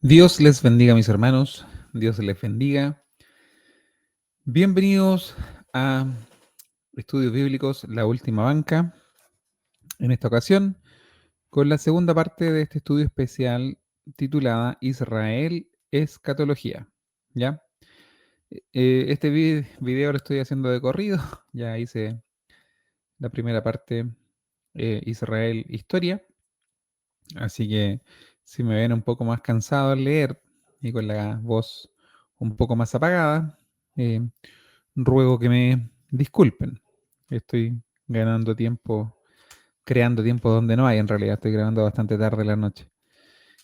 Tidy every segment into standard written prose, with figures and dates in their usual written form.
Dios les bendiga, mis hermanos. Dios les bendiga. Bienvenidos a Estudios Bíblicos, la última banca. En esta ocasión, con la segunda parte de este estudio especial titulada Israel Escatología. ¿Ya? Este video lo estoy haciendo de corrido. Ya hice la primera parte, Israel Historia. Así que si me ven un poco más cansado al leer y con la voz un poco más apagada, eh, ruego que me disculpen. Estoy ganando tiempo, creando tiempo donde no hay, en realidad estoy grabando bastante tarde en la noche.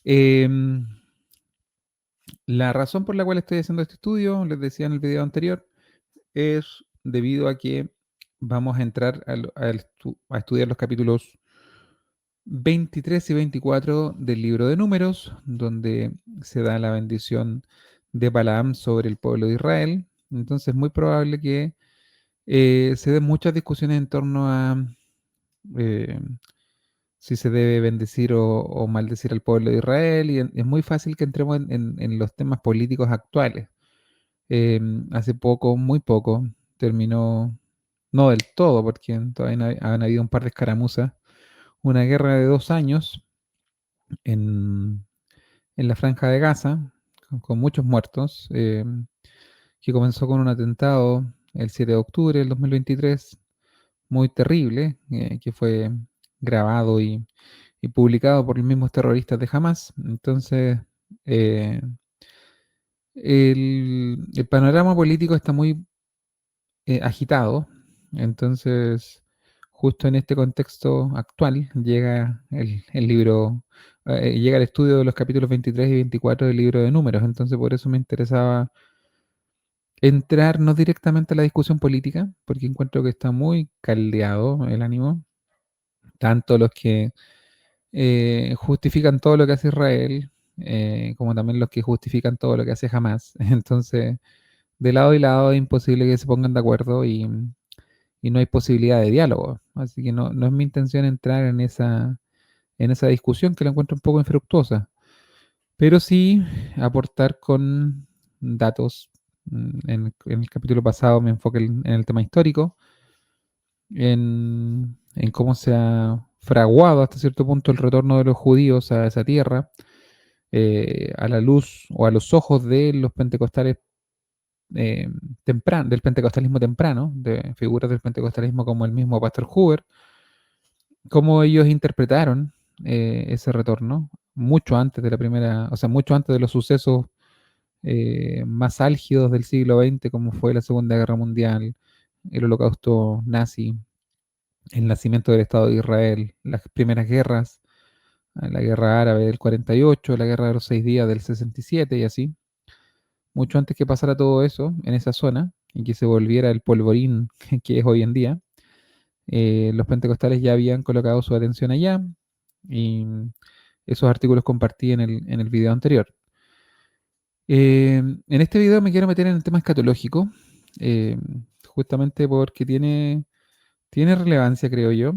Em, la razón por la cual estoy haciendo este estudio, les decía en el video anterior, es debido a que vamos a entrar a estudiar los capítulos 23 y 24 del libro de Números, donde se da la bendición de Balaam sobre el pueblo de Israel. Entonces es muy probable que se den muchas discusiones en torno a eh, si se debe bendecir o maldecir al pueblo de Israel, y es muy fácil que entremos en los temas políticos actuales. Hace poco, muy poco, terminó, no del todo, porque todavía han habido un par de escaramuzas, una guerra de 2 años en, en la franja de Gaza, con muchos muertos, que comenzó con un atentado el 7 de octubre del 2023, muy terrible, que fue grabado y publicado por los mismos terroristas de Hamas. Entonces, eh, el panorama político está muy agitado. Entonces, justo en este contexto actual llega el libro, llega el estudio de los capítulos 23 y 24 del libro de Números. Entonces, por eso me interesaba entrar no directamente a la discusión política, porque encuentro que está muy caldeado el ánimo, tanto los que justifican todo lo que hace Israel, como también los que justifican todo lo que hace Hamas. Entonces, de lado y lado es imposible que se pongan de acuerdo y no hay posibilidad de diálogo. Así que no es mi intención entrar en esa discusión, que la encuentro un poco infructuosa, pero sí aportar con datos. En el capítulo pasado me enfoqué en el tema histórico, en cómo se ha fraguado hasta cierto punto el retorno de los judíos a esa tierra, a la luz o a los ojos de los pentecostales, del pentecostalismo temprano, de figuras del pentecostalismo como el mismo Pastor Hoover, cómo ellos interpretaron ese retorno mucho antes de la primera, o sea, mucho antes de los sucesos más álgidos del siglo XX, como fue la Segunda Guerra Mundial, el Holocausto nazi, el nacimiento del Estado de Israel, las primeras guerras, la guerra árabe del 48, la guerra de los 6 días del 67 y así. Mucho antes que pasara todo eso en esa zona y que se volviera el polvorín que es hoy en día, los pentecostales ya habían colocado su atención allá, y esos artículos compartí en el video anterior. En este video me quiero meter en el tema escatológico, eh, justamente porque tiene relevancia, creo yo.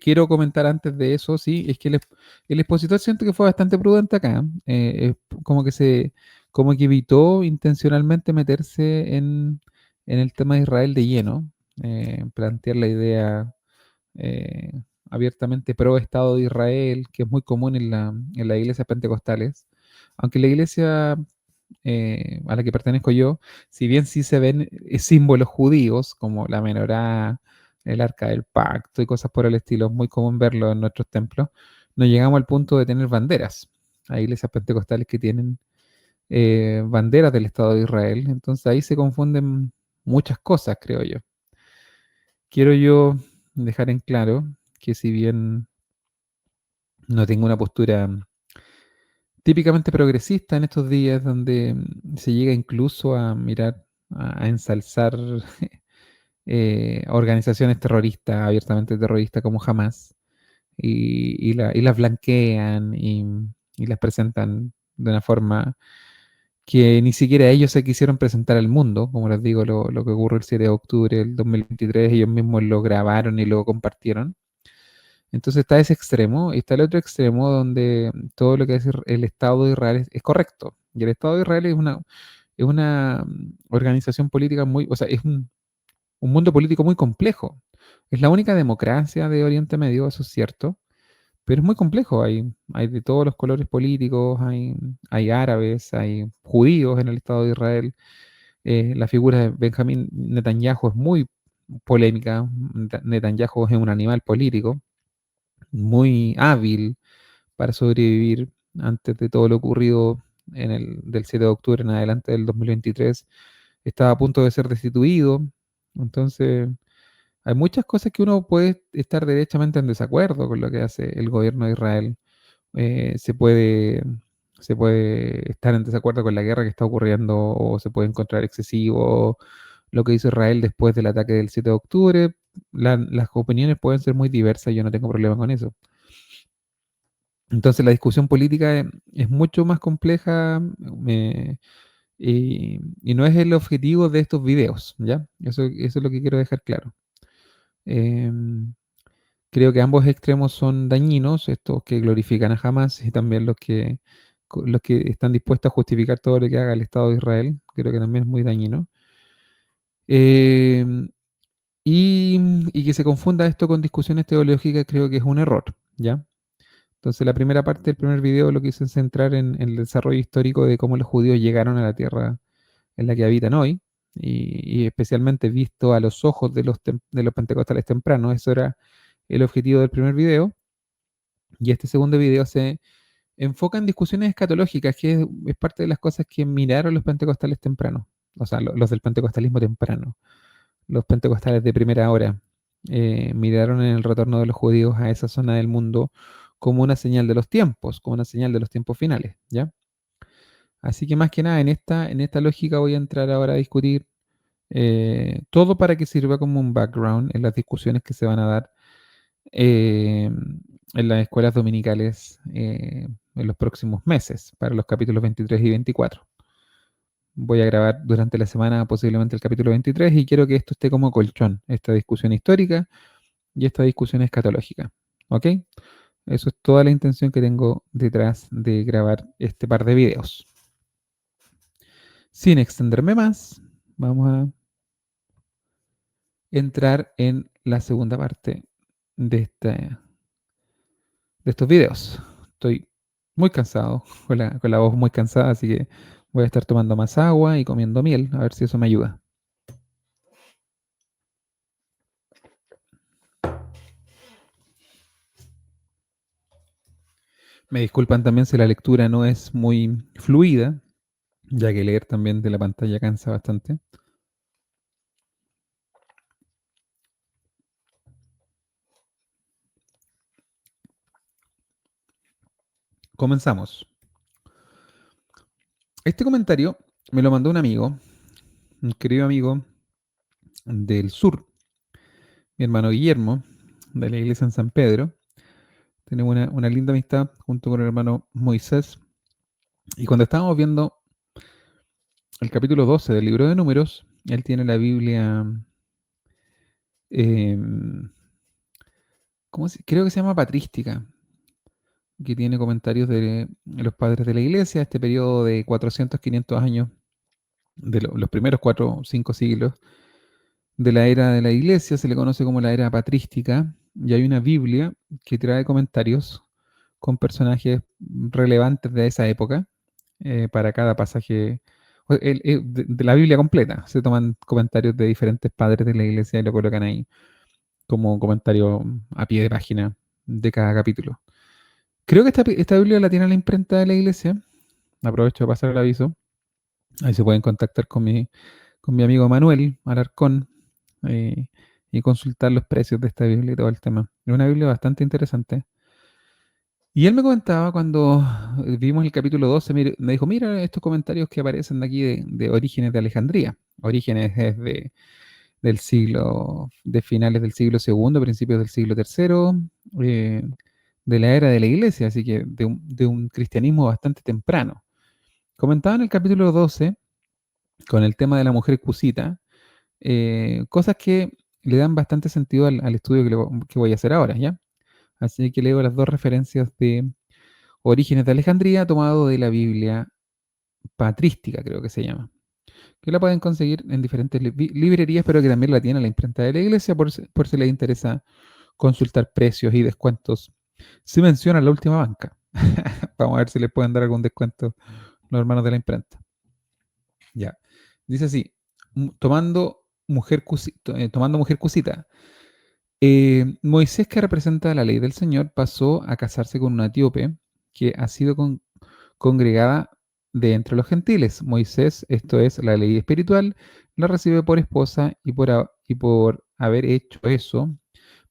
Quiero comentar antes de eso, sí, es que el expositor siento que fue bastante prudente acá. Como que como que evitó intencionalmente meterse en el tema de Israel de lleno, plantear la idea eh, abiertamente pro Estado de Israel, que es muy común en las iglesias pentecostales. Aunque la iglesia a la que pertenezco yo, si bien sí se ven símbolos judíos, como la menorá, el arca del pacto y cosas por el estilo, es muy común verlo en nuestros templos, no llegamos al punto de tener banderas. Hay iglesias pentecostales que tienen banderas del Estado de Israel, entonces ahí se confunden muchas cosas, creo yo. Quiero yo dejar en claro que si bien no tengo una postura típicamente progresista en estos días, donde se llega incluso a mirar, a ensalzar organizaciones terroristas, abiertamente terroristas como Hamas, y las blanquean y las presentan de una forma que ni siquiera ellos se quisieron presentar al mundo. Como les digo, lo que ocurrió el 7 de octubre del 2023, ellos mismos lo grabaron y lo compartieron. Entonces está ese extremo y está el otro extremo donde todo lo que es el Estado de Israel es correcto. Y el Estado de Israel es una organización política muy, o sea, es un mundo político muy complejo. Es la única democracia de Oriente Medio, eso es cierto, pero es muy complejo. Hay de todos los colores políticos, hay árabes, hay judíos en el Estado de Israel. La figura de Benjamín Netanyahu es muy polémica. Netanyahu es un animal político, muy hábil para sobrevivir antes de todo lo ocurrido del 7 de octubre en adelante del 2023. Estaba a punto de ser destituido. Entonces, hay muchas cosas que uno puede estar derechamente en desacuerdo con lo que hace el gobierno de Israel. Eh, se puede, se puede estar en desacuerdo con la guerra que está ocurriendo o se puede encontrar excesivo lo que hizo Israel después del ataque del 7 de octubre. Las opiniones pueden ser muy diversas y yo no tengo problema con eso. Entonces la discusión política es mucho más compleja y no es el objetivo de estos videos, ¿ya? Eso es lo que quiero dejar claro. Em, Creo que ambos extremos son dañinos, estos que glorifican a Hamas y también los que están dispuestos a justificar todo lo que haga el Estado de Israel. Creo que también es muy dañino. Em, y que se confunda esto con discusiones teológicas creo que es un error, ¿ya? Entonces la primera parte del primer video lo quise centrar en el desarrollo histórico de cómo los judíos llegaron a la tierra en la que habitan hoy, y especialmente visto a los ojos de los pentecostales tempranos. Eso era el objetivo del primer video. Y este segundo video se enfoca en discusiones escatológicas, que es parte de las cosas que miraron los pentecostales tempranos, o sea, los del pentecostalismo temprano, los pentecostales de primera hora, miraron en el retorno de los judíos a esa zona del mundo como una señal de los tiempos, como una señal de los tiempos finales, ¿ya? Así que más que nada, en esta lógica voy a entrar ahora a discutir todo para que sirva como un background en las discusiones que se van a dar eh, en las escuelas dominicales en los próximos meses, para los capítulos 23 y 24. Voy a grabar durante la semana posiblemente el capítulo 23 y quiero que esto esté como colchón, esta discusión histórica y esta discusión escatológica. ¿Ok? Eso es toda la intención que tengo detrás de grabar este par de videos. Sin extenderme más, vamos a entrar en la segunda parte de, de estos videos. Estoy muy cansado, con la voz muy cansada, así que voy a estar tomando más agua y comiendo miel, a ver si eso me ayuda. Me disculpan también si la lectura no es muy fluida, ya que leer también de la pantalla cansa bastante. Comenzamos. Este comentario me lo mandó un amigo, un querido amigo del sur, mi hermano Guillermo, de la iglesia en San Pedro. Tenemos una linda amistad junto con el hermano Moisés. Y cuando estábamos viendo el capítulo 12 del libro de Números, él tiene la Biblia, em, creo que se llama patrística, que tiene comentarios de los padres de la iglesia, este periodo de 400, 500 años, de los primeros 4 o 5 siglos de la era de la iglesia, se le conoce como la era patrística, y hay una Biblia que trae comentarios con personajes relevantes de esa época para cada pasaje de la Biblia completa. Se toman comentarios de diferentes padres de la iglesia y lo colocan ahí como comentario a pie de página de cada capítulo. Creo que esta Biblia la tiene la imprenta de la iglesia. Aprovecho de pasar el aviso. Ahí se pueden contactar con mi amigo Manuel Alarcón eh, y consultar los precios de esta Biblia y todo el tema. Es una Biblia bastante interesante. Y él me comentaba cuando vimos el capítulo 12, me dijo, mira estos comentarios que aparecen de aquí de Orígenes de Alejandría. Orígenes es de finales del siglo segundo, principios del siglo tercero, eh, de la era de la iglesia, así que de un cristianismo bastante temprano. Comentaba en el capítulo 12, con el tema de la mujer cusita, cosas que le dan bastante sentido al estudio que voy a hacer ahora, ¿ya? Así que leo las dos referencias de Orígenes de Alejandría, tomado de la Biblia patrística, creo que se llama, que la pueden conseguir en diferentes librerías, pero que también la tiene la imprenta de la iglesia por si les interesa consultar precios y descuentos. Si menciona la última banca. Vamos a ver si les pueden dar algún descuento los hermanos de la imprenta. Ya. Dice así, tomando mujer cusita. Moisés, que representa la ley del Señor, pasó a casarse con una etíope que ha sido congregada de entre los gentiles. Moisés, esto es la ley espiritual, la recibe por esposa y por haber hecho eso,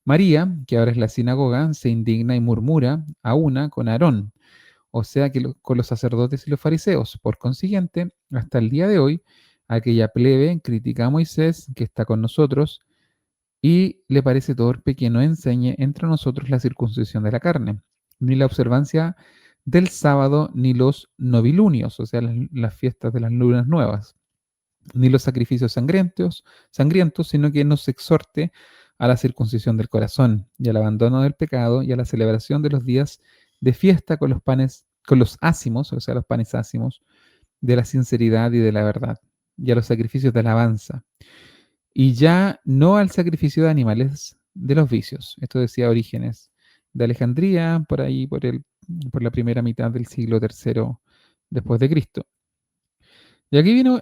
María, que ahora es la sinagoga, se indigna y murmura a una con Aarón, o sea que con los sacerdotes y los fariseos. Por consiguiente, hasta el día de hoy, aquella plebe critica a Moisés, que está con nosotros, y le parece torpe que no enseñe entre nosotros la circuncisión de la carne, ni la observancia del sábado, ni los novilunios, o sea, las fiestas de las lunas nuevas, ni los sacrificios sangrientos, sino que nos exhorte a la circuncisión del corazón y al abandono del pecado y a la celebración de los días de fiesta con los panes, con los ácimos, o sea, los panes ácimos, de la sinceridad y de la verdad, y a los sacrificios de alabanza, y ya no al sacrificio de animales de los vicios. Esto decía Orígenes de Alejandría, por ahí, por la primera mitad del siglo III después de Cristo. Y aquí vino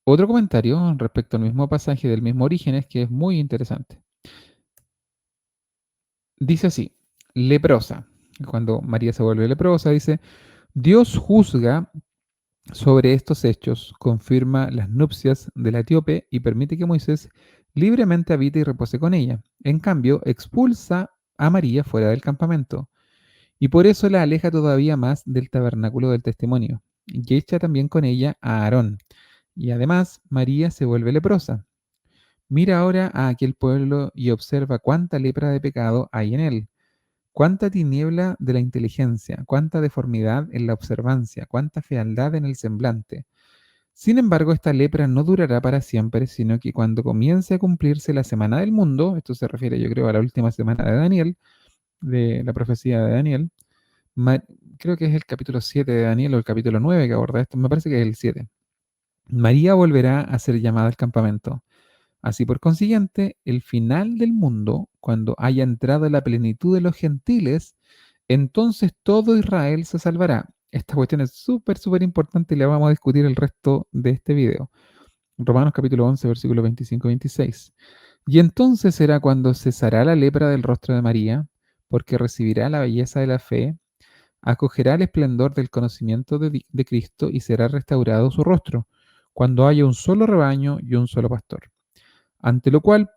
otro comentario respecto al mismo pasaje del mismo Orígenes que es muy interesante. Dice así, leprosa. Cuando María se vuelve leprosa, dice, Dios juzga sobre estos hechos, confirma las nupcias de la etíope y permite que Moisés libremente habite y repose con ella. En cambio, expulsa a María fuera del campamento y por eso la aleja todavía más del tabernáculo del testimonio y echa también con ella a Aarón. Y además, María se vuelve leprosa. Mira ahora a aquel pueblo y observa cuánta lepra de pecado hay en él, cuánta tiniebla de la inteligencia, cuánta deformidad en la observancia, cuánta fealdad en el semblante. Sin embargo, esta lepra no durará para siempre, sino que cuando comience a cumplirse la semana del mundo, esto se refiere yo creo a la última semana de Daniel, de la profecía de Daniel, ma- creo que es el capítulo 7 de Daniel o el capítulo 9 que aborda esto, me parece que es el 7. María volverá a ser llamada al campamento. Así por consiguiente, el final del mundo, cuando haya entrado la plenitud de los gentiles, entonces todo Israel se salvará. Esta cuestión es súper, súper importante y la vamos a discutir el resto de este video. Romanos capítulo 11, versículos 25 y 26. Y entonces será cuando cesará la lepra del rostro de María, porque recibirá la belleza de la fe, acogerá el esplendor del conocimiento de Cristo y será restaurado su rostro, cuando haya un solo rebaño y un solo pastor. Ante lo cual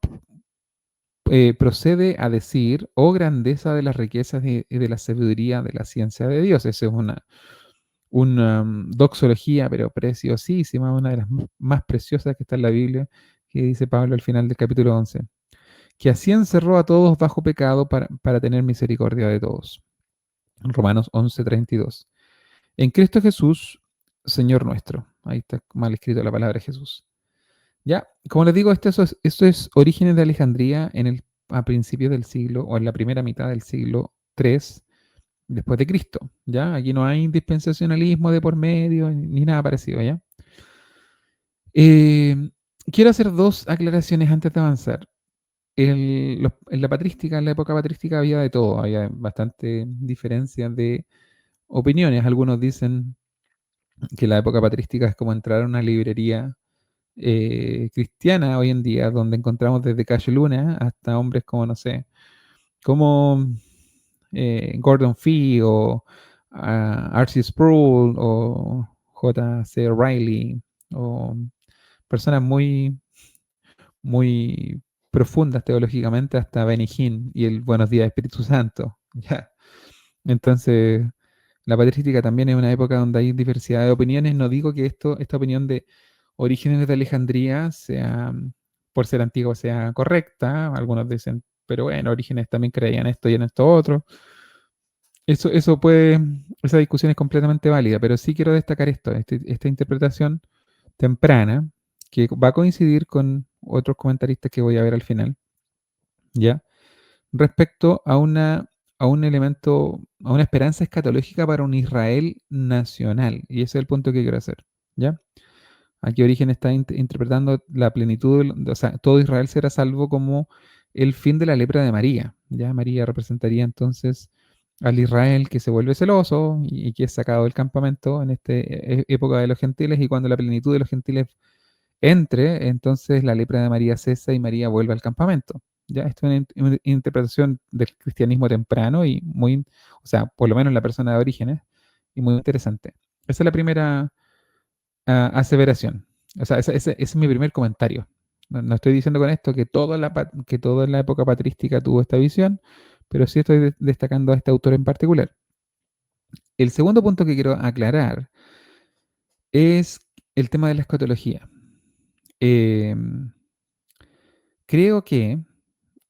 procede a decir, oh grandeza de las riquezas y de la sabiduría de la ciencia de Dios. Esa es una doxología, pero preciosísima, una de las más preciosas que está en la Biblia, que dice Pablo al final del capítulo 11, que así encerró a todos bajo pecado para tener misericordia de todos. Romanos 11:32. En Cristo Jesús, Señor nuestro. Ahí está mal escrito la palabra Jesús. Ya, como les digo, esto es Orígenes de Alejandría a principios del siglo, o en la primera mitad del siglo III después de Cristo. ¿Ya? Aquí no hay dispensacionalismo de por medio, ni nada parecido, ¿ya? Eh, quiero hacer dos aclaraciones antes de avanzar. En la patrística, en la época patrística había de todo, había bastante diferencias de opiniones. Algunos dicen que la época patrística es como entrar a una librería cristiana hoy en día, donde encontramos desde Cayo Luna hasta hombres como, no sé, como Gordon Fee o R.C. Sproul o J.C. Riley o personas muy, muy profundas teológicamente hasta Benny Hinn y el Buenos Días Espíritu Santo. ¿Ya? Entonces, la patrística también es una época donde hay diversidad de opiniones. No digo que esta opinión de Orígenes de Alejandría sea, por ser antigua, sea correcta. Algunos dicen, pero bueno, Orígenes también creían esto y en esto otro. Esa discusión es completamente válida, pero sí quiero destacar esta interpretación temprana, que va a coincidir con otros comentaristas que voy a ver al final, ¿ya? Respecto a una a un elemento, a una esperanza escatológica para un Israel nacional. Y ese es el punto que quiero hacer, ¿ya? ¿A qué origen está interpretando la plenitud, o sea, todo Israel será salvo como el fin de la lepra de María? ¿Ya? María representaría entonces al Israel que se vuelve celoso y que es sacado del campamento en esta época de los gentiles, y cuando la plenitud de los gentiles entre, entonces la lepra de María cesa y María vuelve al campamento. ¿Ya? Esto es una interpretación del cristianismo temprano y muy, o sea, por lo menos la persona de orígenes, y muy interesante. Esa es la primera aseveración. O sea, ese es mi primer comentario. No estoy diciendo con esto que que toda la época patrística tuvo esta visión, pero sí estoy destacando a este autor en particular. El segundo punto que quiero aclarar es el tema de la escatología. Em, Creo que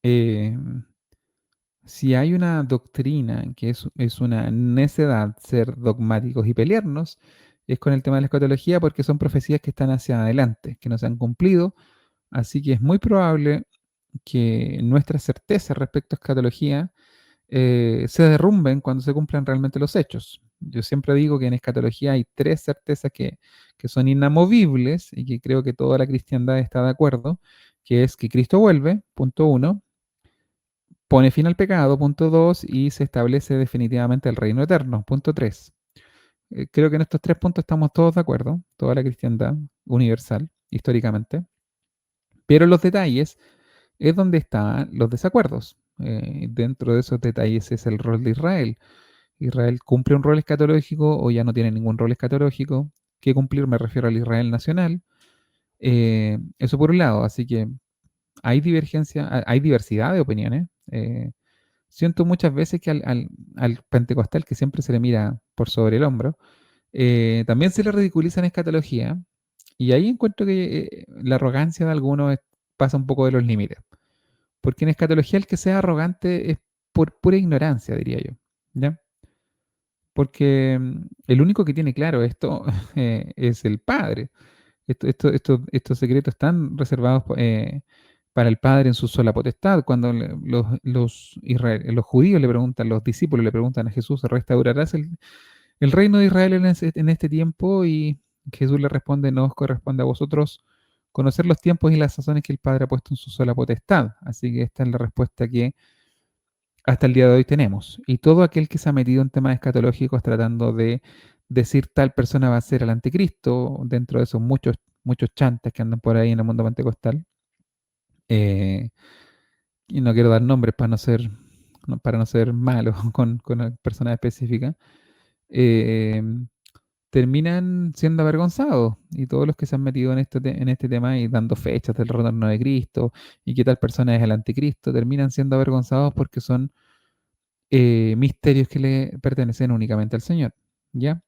em, si hay una doctrina que es una necedad ser dogmáticos y pelearnos, es con el tema de la escatología, porque son profecías que están hacia adelante, que no se han cumplido. Así que es muy probable que nuestras certezas respecto a escatología se derrumben cuando se cumplan realmente los hechos. Yo siempre digo que en escatología hay tres certezas que son inamovibles y que creo que toda la cristiandad está de acuerdo, que es que Cristo vuelve, punto uno, pone fin al pecado, punto dos, y se establece definitivamente el reino eterno, punto tres. Creo que en estos tres puntos estamos todos de acuerdo, toda la cristiandad universal, históricamente, pero los detalles es donde están los desacuerdos. Dentro de esos detalles es el rol de Israel. Israel cumple un rol escatológico o ya no tiene ningún rol escatológico. ¿Qué cumplir? Me refiero al Israel nacional. Eso por un lado, así que hay divergencia, hay diversidad de opiniones. Siento muchas veces que al pentecostal, que siempre se le mira por sobre el hombro, también se le ridiculiza en escatología, y ahí encuentro que la arrogancia de algunos pasa un poco de los límites. Porque en escatología el que sea arrogante es por pura ignorancia, diría yo. ¿Ya? Porque el único que tiene claro esto es el Padre. Estos secretos están reservados para el Padre en su sola potestad. Cuando los judíos le preguntan, los discípulos le preguntan a Jesús, ¿restaurarás el reino de Israel en este tiempo? Y Jesús le responde, no os corresponde a vosotros conocer los tiempos y las sazones que el Padre ha puesto en su sola potestad. Así que esta es la respuesta que hasta el día de hoy tenemos. Y todo aquel que se ha metido en temas escatológicos tratando de decir tal persona va a ser el anticristo, dentro de esos muchos chantes que andan por ahí en el mundo pentecostal, eh, y no quiero dar nombres para no ser malo con personas específicas, eh, terminan siendo avergonzados. Y todos los que se han metido en este tema y dando fechas del retorno de Cristo y que tal persona es el anticristo, terminan siendo avergonzados porque son misterios que le pertenecen únicamente al Señor. ¿Ya?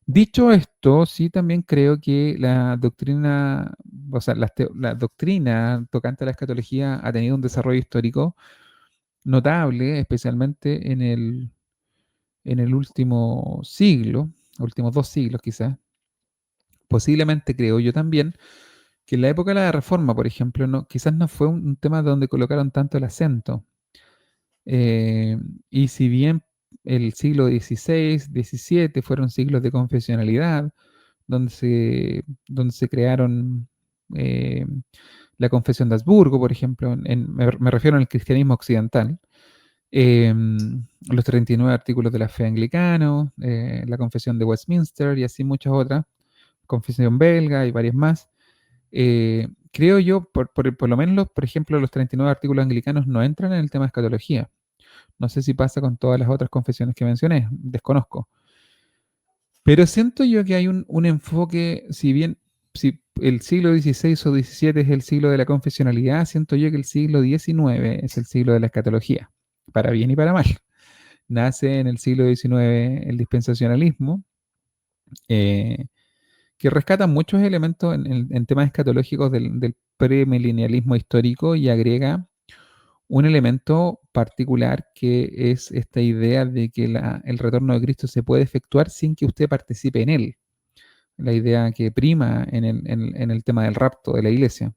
Dicho esto, sí también creo que la doctrina, o sea, la doctrina tocante a la escatología ha tenido un desarrollo histórico notable, especialmente en el último siglo, últimos 2 siglos quizás. Posiblemente creo yo también que en la época de la Reforma, por ejemplo, quizás no fue un tema donde colocaron tanto el acento. Eh, y si bien el siglo XVI, XVII fueron siglos de confesionalidad, donde se crearon eh, la Confesión de Habsburgo, por ejemplo, me refiero al cristianismo occidental, los 39 artículos de la fe anglicano, la Confesión de Westminster y así muchas otras, Confesión belga y varias más. Creo yo, por lo menos, por ejemplo, los 39 artículos anglicanos no entran en el tema de escatología. No sé si pasa con todas las otras confesiones que mencioné, desconozco. Pero siento yo que hay un enfoque, si el siglo XVI o XVII es el siglo de la confesionalidad, siento yo que el siglo XIX es el siglo de la escatología, para bien y para mal. Nace en el siglo XIX el dispensacionalismo, eh, que rescata muchos elementos en temas escatológicos del premilenialismo histórico y agrega un elemento particular que es esta idea de que el retorno de Cristo se puede efectuar sin que usted participe en él. La idea que prima en el tema del rapto de la iglesia.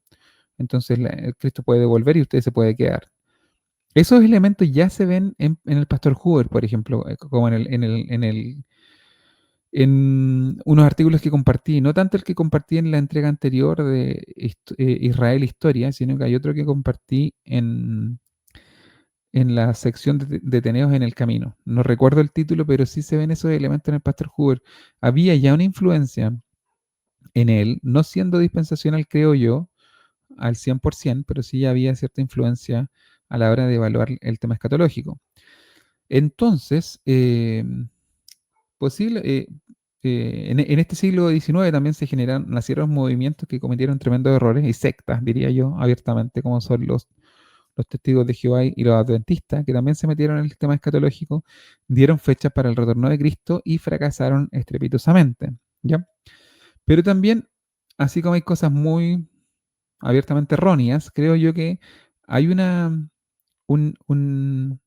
Entonces el Cristo puede volver y usted se puede quedar. Esos elementos ya se ven en el Pastor Hoover, por ejemplo, como en unos artículos que compartí, no tanto el que compartí en la entrega anterior de Israel Historia, sino que hay otro que compartí en la sección de Detenidos en el Camino. No recuerdo el título, pero sí se ven esos elementos en el Pastor Hoover. Había ya una influencia en él, no siendo dispensacional, creo yo, al 100%, pero sí había cierta influencia a la hora de evaluar el tema escatológico. Entonces, posible, en este siglo XIX también nacieron movimientos que cometieron tremendos errores y sectas, diría yo, abiertamente, como son los testigos de Jehová y los adventistas, que también se metieron en el tema escatológico, dieron fechas para el retorno de Cristo y fracasaron estrepitosamente, ¿ya? Pero también, así como hay cosas muy abiertamente erróneas, creo yo que hay un, un,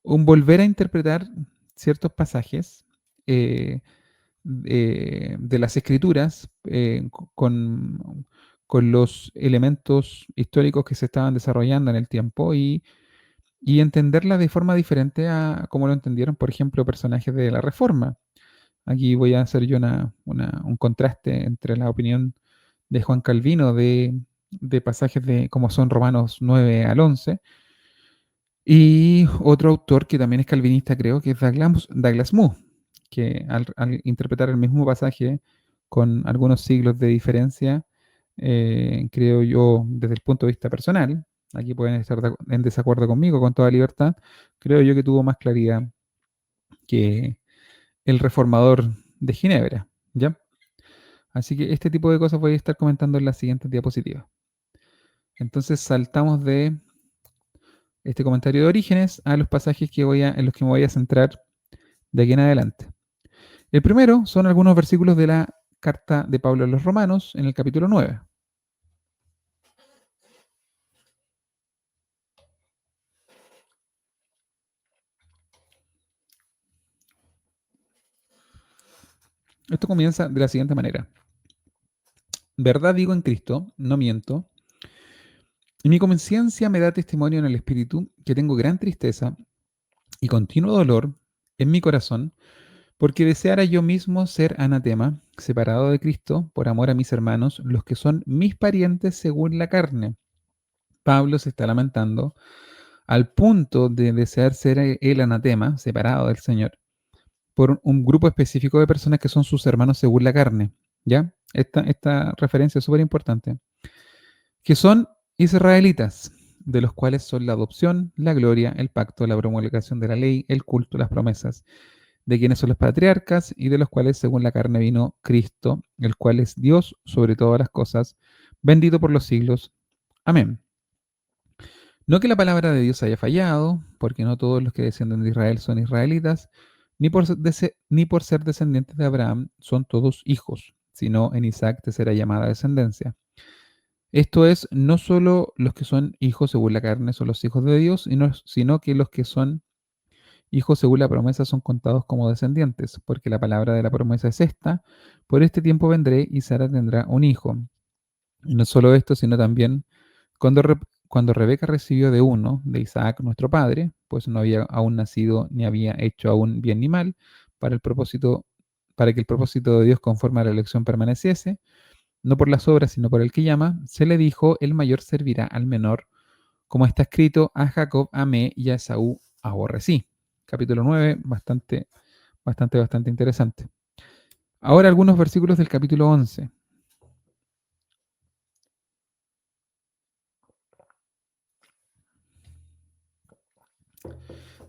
un volver a interpretar ciertos pasajes eh, de las escrituras con los elementos históricos que se estaban desarrollando en el tiempo y entenderla de forma diferente a como lo entendieron, por ejemplo, personajes de la Reforma. Aquí voy a hacer yo un contraste entre la opinión de Juan Calvino de pasajes de como son Romanos 9 al 11 y otro autor que también es calvinista, creo, que es Douglas Moo, que al interpretar el mismo pasaje con algunos siglos de diferencia, creo yo, desde el punto de vista personal, aquí pueden estar en desacuerdo conmigo con toda libertad, creo yo que tuvo más claridad que el reformador de Ginebra, ¿ya? Así que este tipo de cosas voy a estar comentando en las siguientes diapositivas. Entonces saltamos de este comentario de orígenes a los pasajes en los que me voy a centrar de aquí en adelante. El primero son algunos versículos de la carta de Pablo a los Romanos en el capítulo 9. Esto comienza de la siguiente manera. Verdad digo en Cristo, no miento, y mi conciencia me da testimonio en el Espíritu que tengo gran tristeza y continuo dolor en mi corazón, porque deseara yo mismo ser anatema, separado de Cristo, por amor a mis hermanos, los que son mis parientes según la carne. Pablo se está lamentando al punto de desear ser el anatema, separado del Señor, por un grupo específico de personas que son sus hermanos según la carne. ¿Ya? Esta referencia es súper importante. Que son israelitas, de los cuales son la adopción, la gloria, el pacto, la promulgación de la ley, el culto, las promesas, de quienes son los patriarcas y de los cuales según la carne vino Cristo, el cual es Dios sobre todas las cosas, bendito por los siglos. Amén. No que la palabra de Dios haya fallado, porque no todos los que descienden de Israel son israelitas, ni por ser descendientes de Abraham son todos hijos, sino en Isaac te será llamada descendencia. Esto es, no solo los que son hijos según la carne son los hijos de Dios, sino que los que son hijos según la promesa son contados como descendientes, porque la palabra de la promesa es esta, por este tiempo vendré y Sara tendrá un hijo. Y no solo esto, sino también cuando Rebeca recibió de uno, de Isaac, nuestro padre, pues no había aún nacido ni había hecho aún bien ni mal, para que el propósito de Dios conforme a la elección permaneciese, no por las obras, sino por el que llama, se le dijo, el mayor servirá al menor, como está escrito, a Jacob amé y a Esaú aborrecí. Capítulo 9, bastante interesante. Ahora algunos versículos del capítulo 11.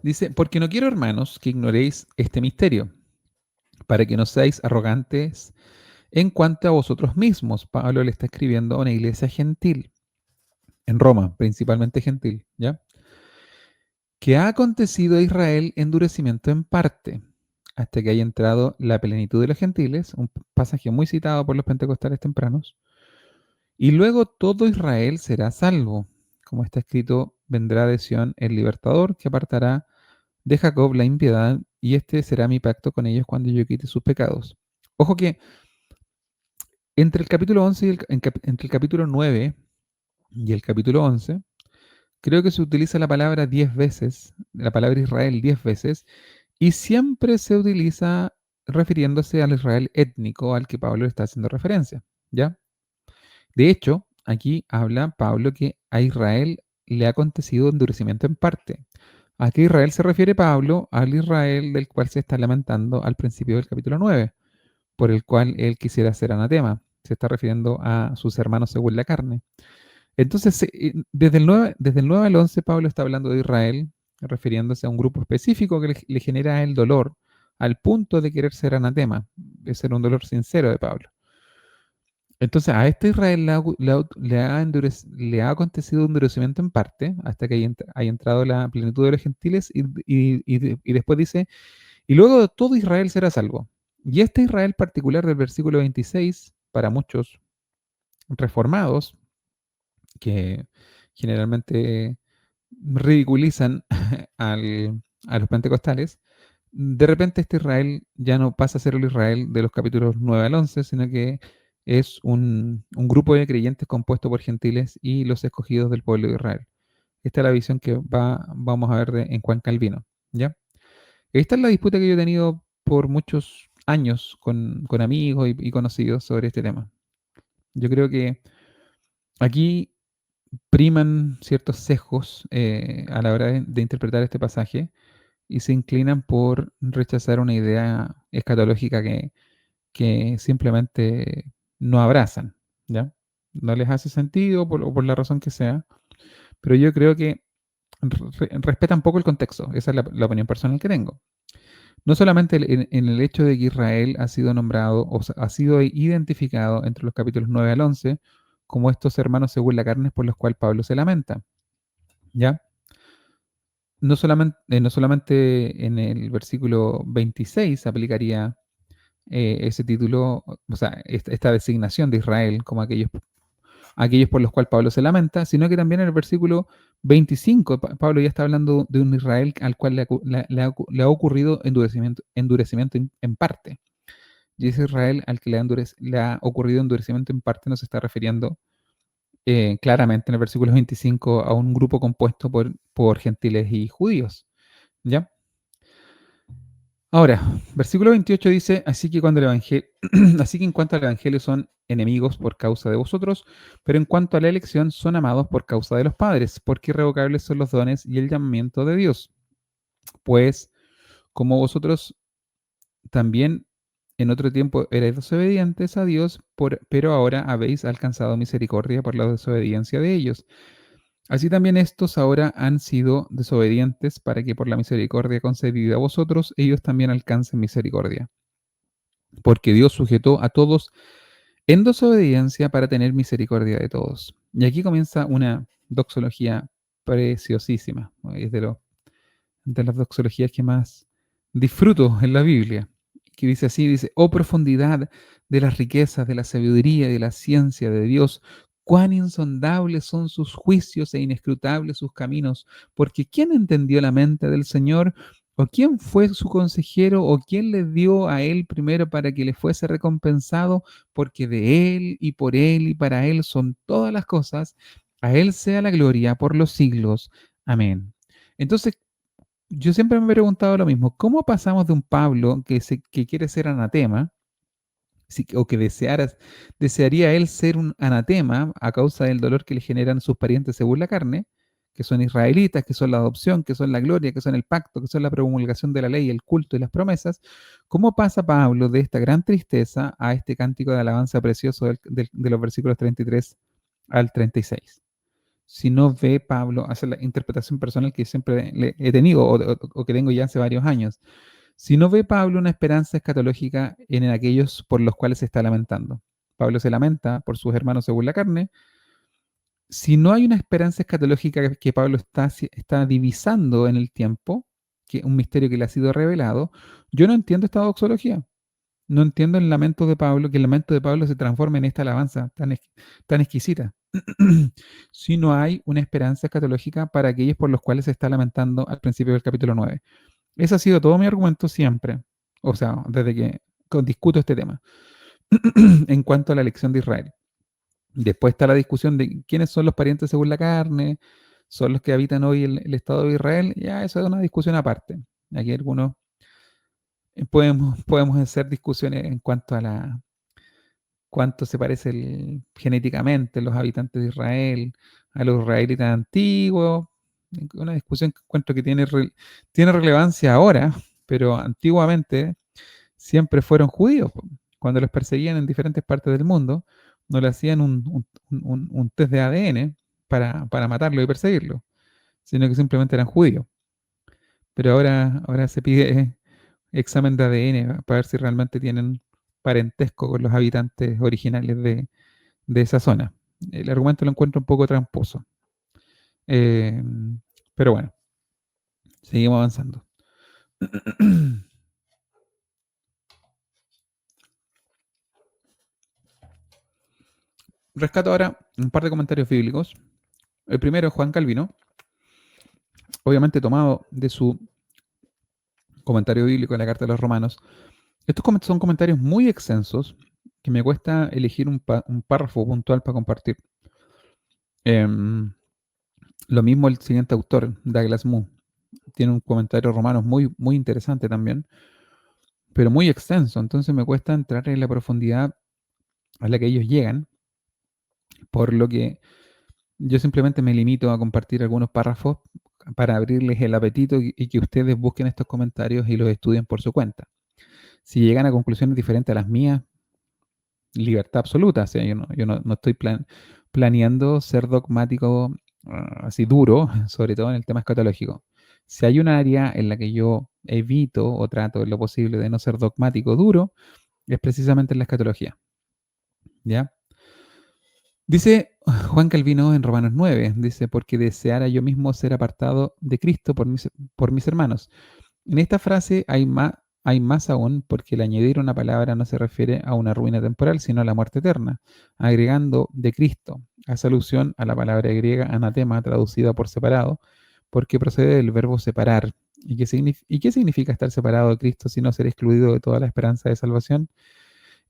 Dice, porque no quiero, hermanos, que ignoréis este misterio, para que no seáis arrogantes en cuanto a vosotros mismos. Pablo le está escribiendo a una iglesia gentil, en Roma, principalmente gentil, ¿ya? Que ha acontecido a Israel endurecimiento en parte, hasta que haya entrado la plenitud de los gentiles, un pasaje muy citado por los pentecostales tempranos, y luego todo Israel será salvo. Como está escrito, vendrá de Sión el libertador que apartará de Jacob la impiedad, y este será mi pacto con ellos cuando yo quite sus pecados. Ojo que entre el capítulo 11 entre el capítulo 9 y el capítulo 11 creo que se utiliza la palabra 10 veces, la palabra Israel 10 veces, y siempre se utiliza refiriéndose al Israel étnico al que Pablo le está haciendo referencia, ¿ya? De hecho, aquí habla Pablo que a Israel le ha acontecido endurecimiento en parte. ¿A qué Israel se refiere Pablo? Al Israel del cual se está lamentando al principio del capítulo 9, por el cual él quisiera ser anatema. Se está refiriendo a sus hermanos según la carne. Entonces, desde el 9 al 11, Pablo está hablando de Israel, refiriéndose a un grupo específico que le genera a él dolor, al punto de querer ser anatema. Ese era un dolor sincero de Pablo. Entonces, a este Israel le ha acontecido un endurecimiento en parte, hasta que haya entrado la plenitud de los gentiles, y después dice, y luego todo Israel será salvo. Y este Israel particular del versículo 26, para muchos reformados, que generalmente ridiculizan a los pentecostales, de repente este Israel ya no pasa a ser el Israel de los capítulos 9 al 11, sino que es un grupo de creyentes compuesto por gentiles y los escogidos del pueblo de Israel. Esta es la visión que vamos a ver en Juan Calvino, ¿ya? Esta es la disputa que yo he tenido por muchos años con amigos y conocidos sobre este tema. Yo creo que aquí priman ciertos sesgos a la hora de interpretar este pasaje y se inclinan por rechazar una idea escatológica que simplemente no abrazan, ¿ya? No les hace sentido o por la razón que sea, pero yo creo que respetan poco el contexto. Esa es la opinión personal que tengo. No solamente en el hecho de que Israel ha sido nombrado o ha sido identificado entre los capítulos 9 al 11 como estos hermanos según la carne por los cuales Pablo se lamenta, ¿ya? No solamente en el versículo 26 aplicaría ese título, o sea, esta designación de Israel como aquellos por los cuales Pablo se lamenta, sino que también en el versículo 25 Pablo ya está hablando de un Israel al cual le ha ocurrido endurecimiento en parte. Y ese Israel al que le ha ocurrido endurecimiento en parte no se está refiriendo claramente en el versículo 25 a un grupo compuesto por gentiles y judíos, ¿ya? Ahora, versículo 28 dice, así que en cuanto al evangelio son enemigos por causa de vosotros, pero en cuanto a la elección son amados por causa de los padres, porque irrevocables son los dones y el llamamiento de Dios. Pues, como vosotros también en otro tiempo erais desobedientes a Dios, pero ahora habéis alcanzado misericordia por la desobediencia de ellos. Así también estos ahora han sido desobedientes para que por la misericordia concedida a vosotros, ellos también alcancen misericordia. Porque Dios sujetó a todos en desobediencia para tener misericordia de todos. Y aquí comienza una doxología preciosísima. ¿No? Es de las doxologías que más disfruto en la Biblia. Que dice así, dice, oh profundidad de las riquezas, de la sabiduría y de la ciencia de Dios, cuán insondables son sus juicios e inescrutables sus caminos, porque ¿quién entendió la mente del Señor? ¿O quién fue su consejero? ¿O quién le dio a él primero para que le fuese recompensado? Porque de él y por él y para él son todas las cosas. A él sea la gloria por los siglos. Amén. Entonces, yo siempre me he preguntado lo mismo, ¿cómo pasamos de un Pablo que quiere ser anatema, o que desearía él ser un anatema a causa del dolor que le generan sus parientes según la carne, que son israelitas, que son la adopción, que son la gloria, que son el pacto, que son la promulgación de la ley, el culto y las promesas? ¿Cómo pasa Pablo de esta gran tristeza a este cántico de alabanza precioso de los versículos 33 al 36? Si no ve Pablo, hace la interpretación personal que siempre he tenido o que tengo ya hace varios años, si no ve Pablo una esperanza escatológica en aquellos por los cuales se está lamentando. Pablo se lamenta por sus hermanos según la carne. Si no hay una esperanza escatológica que Pablo está divisando en el tiempo, que un misterio que le ha sido revelado, yo no entiendo esta doxología. No entiendo el lamento de Pablo, que el lamento de Pablo se transforme en esta alabanza tan exquisita. Si no hay una esperanza escatológica para aquellos por los cuales se está lamentando al principio del capítulo 9. Ese ha sido todo mi argumento siempre, o sea, desde que discuto este tema, en cuanto a la elección de Israel. Después está la discusión de quiénes son los parientes según la carne, son los que habitan hoy el Estado de Israel, ya eso es una discusión aparte. Aquí algunos podemos hacer discusiones en cuanto a cuánto se parece genéticamente los habitantes de Israel a los israelitas antiguos. Una discusión que encuentro que tiene relevancia ahora, pero antiguamente siempre fueron judíos. Cuando los perseguían en diferentes partes del mundo, no le hacían un test de ADN para matarlo y perseguirlo, sino que simplemente eran judíos. Pero ahora se pide examen de ADN para ver si realmente tienen parentesco con los habitantes originales de esa zona. El argumento lo encuentro un poco tramposo. Eh, pero bueno, seguimos avanzando. Rescato ahora un par de comentarios bíblicos. El primero es Juan Calvino, obviamente tomado de su comentario bíblico de la Carta de los Romanos. Estos son comentarios muy extensos que me cuesta elegir un párrafo puntual para compartir. Lo mismo el siguiente autor, Douglas Moo, tiene un comentario romano muy, muy interesante también, pero muy extenso, entonces me cuesta entrar en la profundidad a la que ellos llegan, por lo que yo simplemente me limito a compartir algunos párrafos para abrirles el apetito y que ustedes busquen estos comentarios y los estudien por su cuenta. Si llegan a conclusiones diferentes a las mías, libertad absoluta. O sea, yo no estoy planeando ser dogmático así duro, sobre todo en el tema escatológico. Si hay un área en la que yo evito o trato en lo posible de no ser dogmático duro, es precisamente en la escatología. ¿Ya? Dice Juan Calvino en Romanos 9, dice, porque deseara yo mismo ser apartado de Cristo por mis hermanos. En esta frase hay más aún porque el añadir una palabra no se refiere a una ruina temporal, sino a la muerte eterna, agregando de Cristo, hace alusión a la palabra griega anatema, traducida por separado, porque procede del verbo separar. ¿Y qué significa estar separado de Cristo sino ser excluido de toda la esperanza de salvación?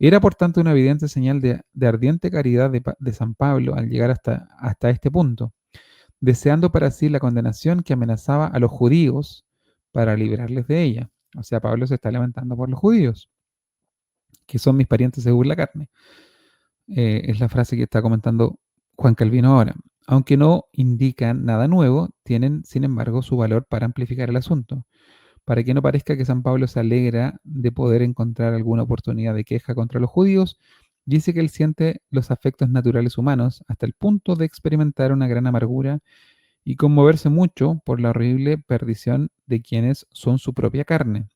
Era por tanto una evidente señal de ardiente caridad de San Pablo al llegar hasta este punto, deseando para sí la condenación que amenazaba a los judíos para librarles de ella. O sea, Pablo se está lamentando por los judíos, que son mis parientes según la carne. Es la frase que está comentando Juan Calvino ahora. Aunque no indican nada nuevo, tienen, sin embargo, su valor para amplificar el asunto. Para que no parezca que San Pablo se alegra de poder encontrar alguna oportunidad de queja contra los judíos, dice que él siente los afectos naturales humanos hasta el punto de experimentar una gran amargura y conmoverse mucho por la horrible perdición de quienes son su propia carne.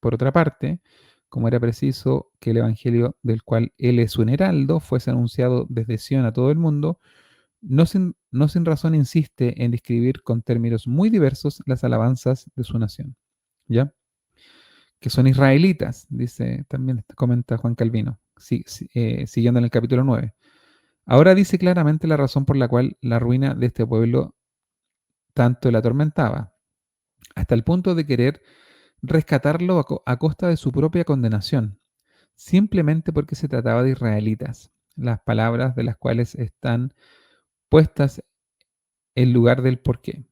Por otra parte, como era preciso que el Evangelio del cual él es un heraldo fuese anunciado desde Sion a todo el mundo, no sin razón insiste en describir con términos muy diversos las alabanzas de su nación. ¿Ya? Que son israelitas, dice, también comenta Juan Calvino, siguiendo en el capítulo 9. Ahora dice claramente la razón por la cual la ruina de este pueblo tanto la atormentaba, hasta el punto de querer rescatarlo a costa de su propia condenación, simplemente porque se trataba de israelitas, las palabras de las cuales están puestas en lugar del porqué.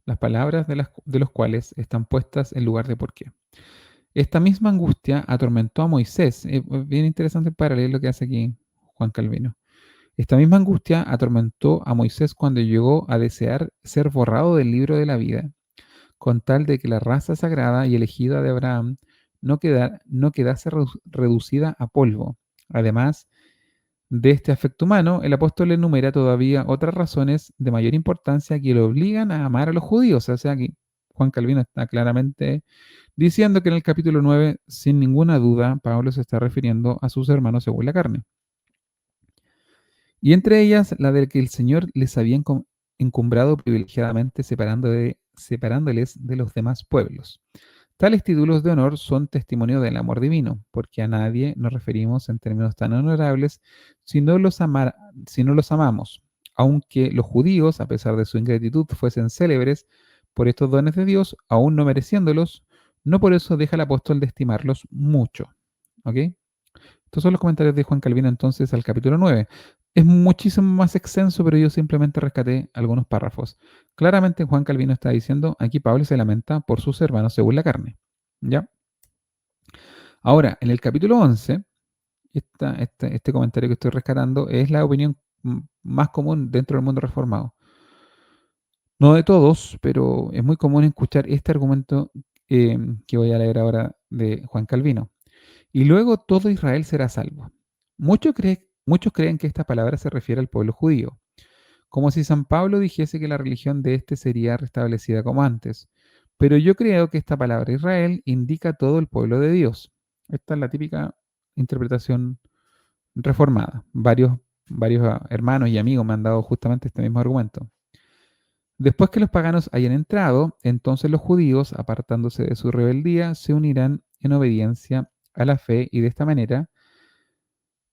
Las palabras de los cuales están puestas en lugar de porqué. Esta misma angustia atormentó a Moisés. Bien interesante el paralelo que hace aquí Juan Calvino. Esta misma angustia atormentó a Moisés cuando llegó a desear ser borrado del libro de la vida, con tal de que la raza sagrada y elegida de Abraham no quedase reducida a polvo. Además de este afecto humano, el apóstol enumera todavía otras razones de mayor importancia que lo obligan a amar a los judíos. O sea, aquí Juan Calvino está claramente diciendo que en el capítulo 9, sin ninguna duda, Pablo se está refiriendo a sus hermanos según la carne. Y entre ellas la de que el Señor les había encumbrado privilegiadamente separándoles de los demás pueblos. Tales títulos de honor son testimonio del amor divino, porque a nadie nos referimos en términos tan honorables si no los amamos, aunque los judíos, a pesar de su ingratitud, fuesen célebres por estos dones de Dios, aún no mereciéndolos, no por eso deja el apóstol de estimarlos mucho. ¿Ok? Estos son los comentarios de Juan Calvino entonces al capítulo 9. Es muchísimo más extenso, pero yo simplemente rescaté algunos párrafos. Claramente Juan Calvino está diciendo, aquí Pablo se lamenta por sus hermanos según la carne. ¿Ya? Ahora, en el capítulo 11, este comentario que estoy rescatando es la opinión más común dentro del mundo reformado. No de todos, pero es muy común escuchar este argumento que voy a leer ahora de Juan Calvino. Y luego todo Israel será salvo. Muchos creen que esta palabra se refiere al pueblo judío, como si San Pablo dijese que la religión de éste sería restablecida como antes. Pero yo creo que esta palabra Israel indica todo el pueblo de Dios. Esta es la típica interpretación reformada. Varios hermanos y amigos me han dado justamente este mismo argumento. Después que los paganos hayan entrado, entonces los judíos, apartándose de su rebeldía, se unirán en obediencia a la fe y de esta manera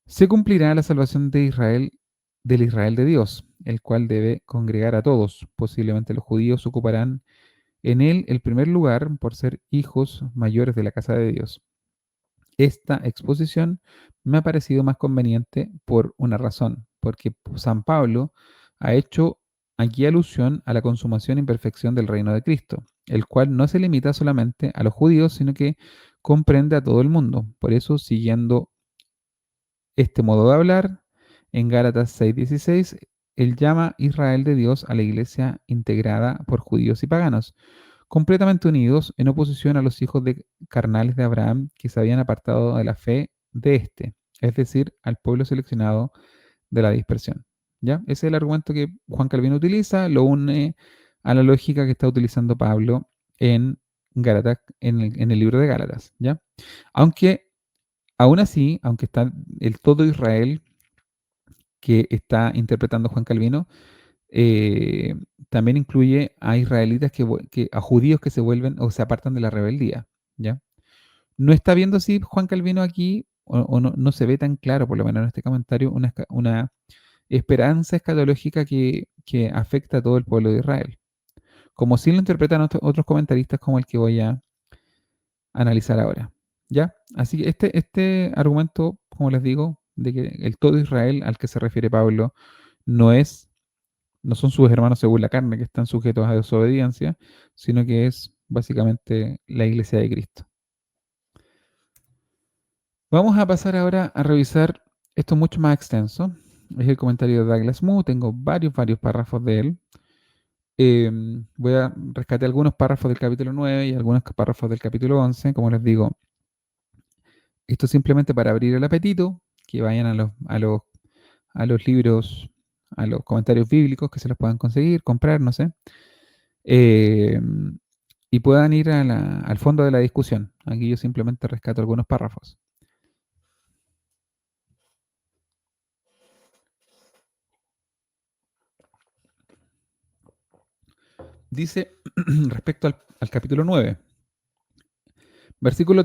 se cumplirá la salvación de Israel, del Israel de Dios, el cual debe congregar a todos. Posiblemente los judíos ocuparán en él el primer lugar por ser hijos mayores de la casa de Dios. Esta exposición me ha parecido más conveniente por una razón, porque San Pablo ha hecho aquí alusión a la consumación y perfección del reino de Cristo, el cual no se limita solamente a los judíos, sino que comprende a todo el mundo. Por eso, siguiendo este modo de hablar, en Gálatas 6:16, él llama Israel de Dios a la iglesia integrada por judíos y paganos, completamente unidos en oposición a los hijos carnales de Abraham que se habían apartado de la fe de éste, es decir, al pueblo seleccionado de la dispersión. ¿Ya? Ese es el argumento que Juan Calvino utiliza, lo une a la lógica que está utilizando Pablo en Gálatas, en el libro de Gálatas. ¿Ya? Aunque, aún así, aunque está el todo Israel que está interpretando Juan Calvino, eh, también incluye a israelitas a judíos que se vuelven o se apartan de la rebeldía, ¿ya? No está viendo así Juan Calvino aquí, o no se ve tan claro, por lo menos en este comentario, una esperanza escatológica que afecta a todo el pueblo de Israel, como sí lo interpretan otros comentaristas como el que voy a analizar ahora, ¿ya? Así que este argumento, como les digo, de que el todo Israel al que se refiere Pablo no es no son sus hermanos según la carne que están sujetos a desobediencia, sino que es básicamente la iglesia de Cristo. Vamos a pasar ahora a revisar esto mucho más extenso. Es el comentario de Douglas Moo, tengo varios párrafos de él. Voy a rescatar algunos párrafos del capítulo 9 y algunos párrafos del capítulo 11. Como les digo, esto simplemente para abrir el apetito, que vayan a los libros, a los comentarios bíblicos que se los puedan conseguir, comprar, no sé. eh, y puedan ir al fondo de la discusión. Aquí yo simplemente rescato algunos párrafos. Dice respecto al capítulo 9, versículo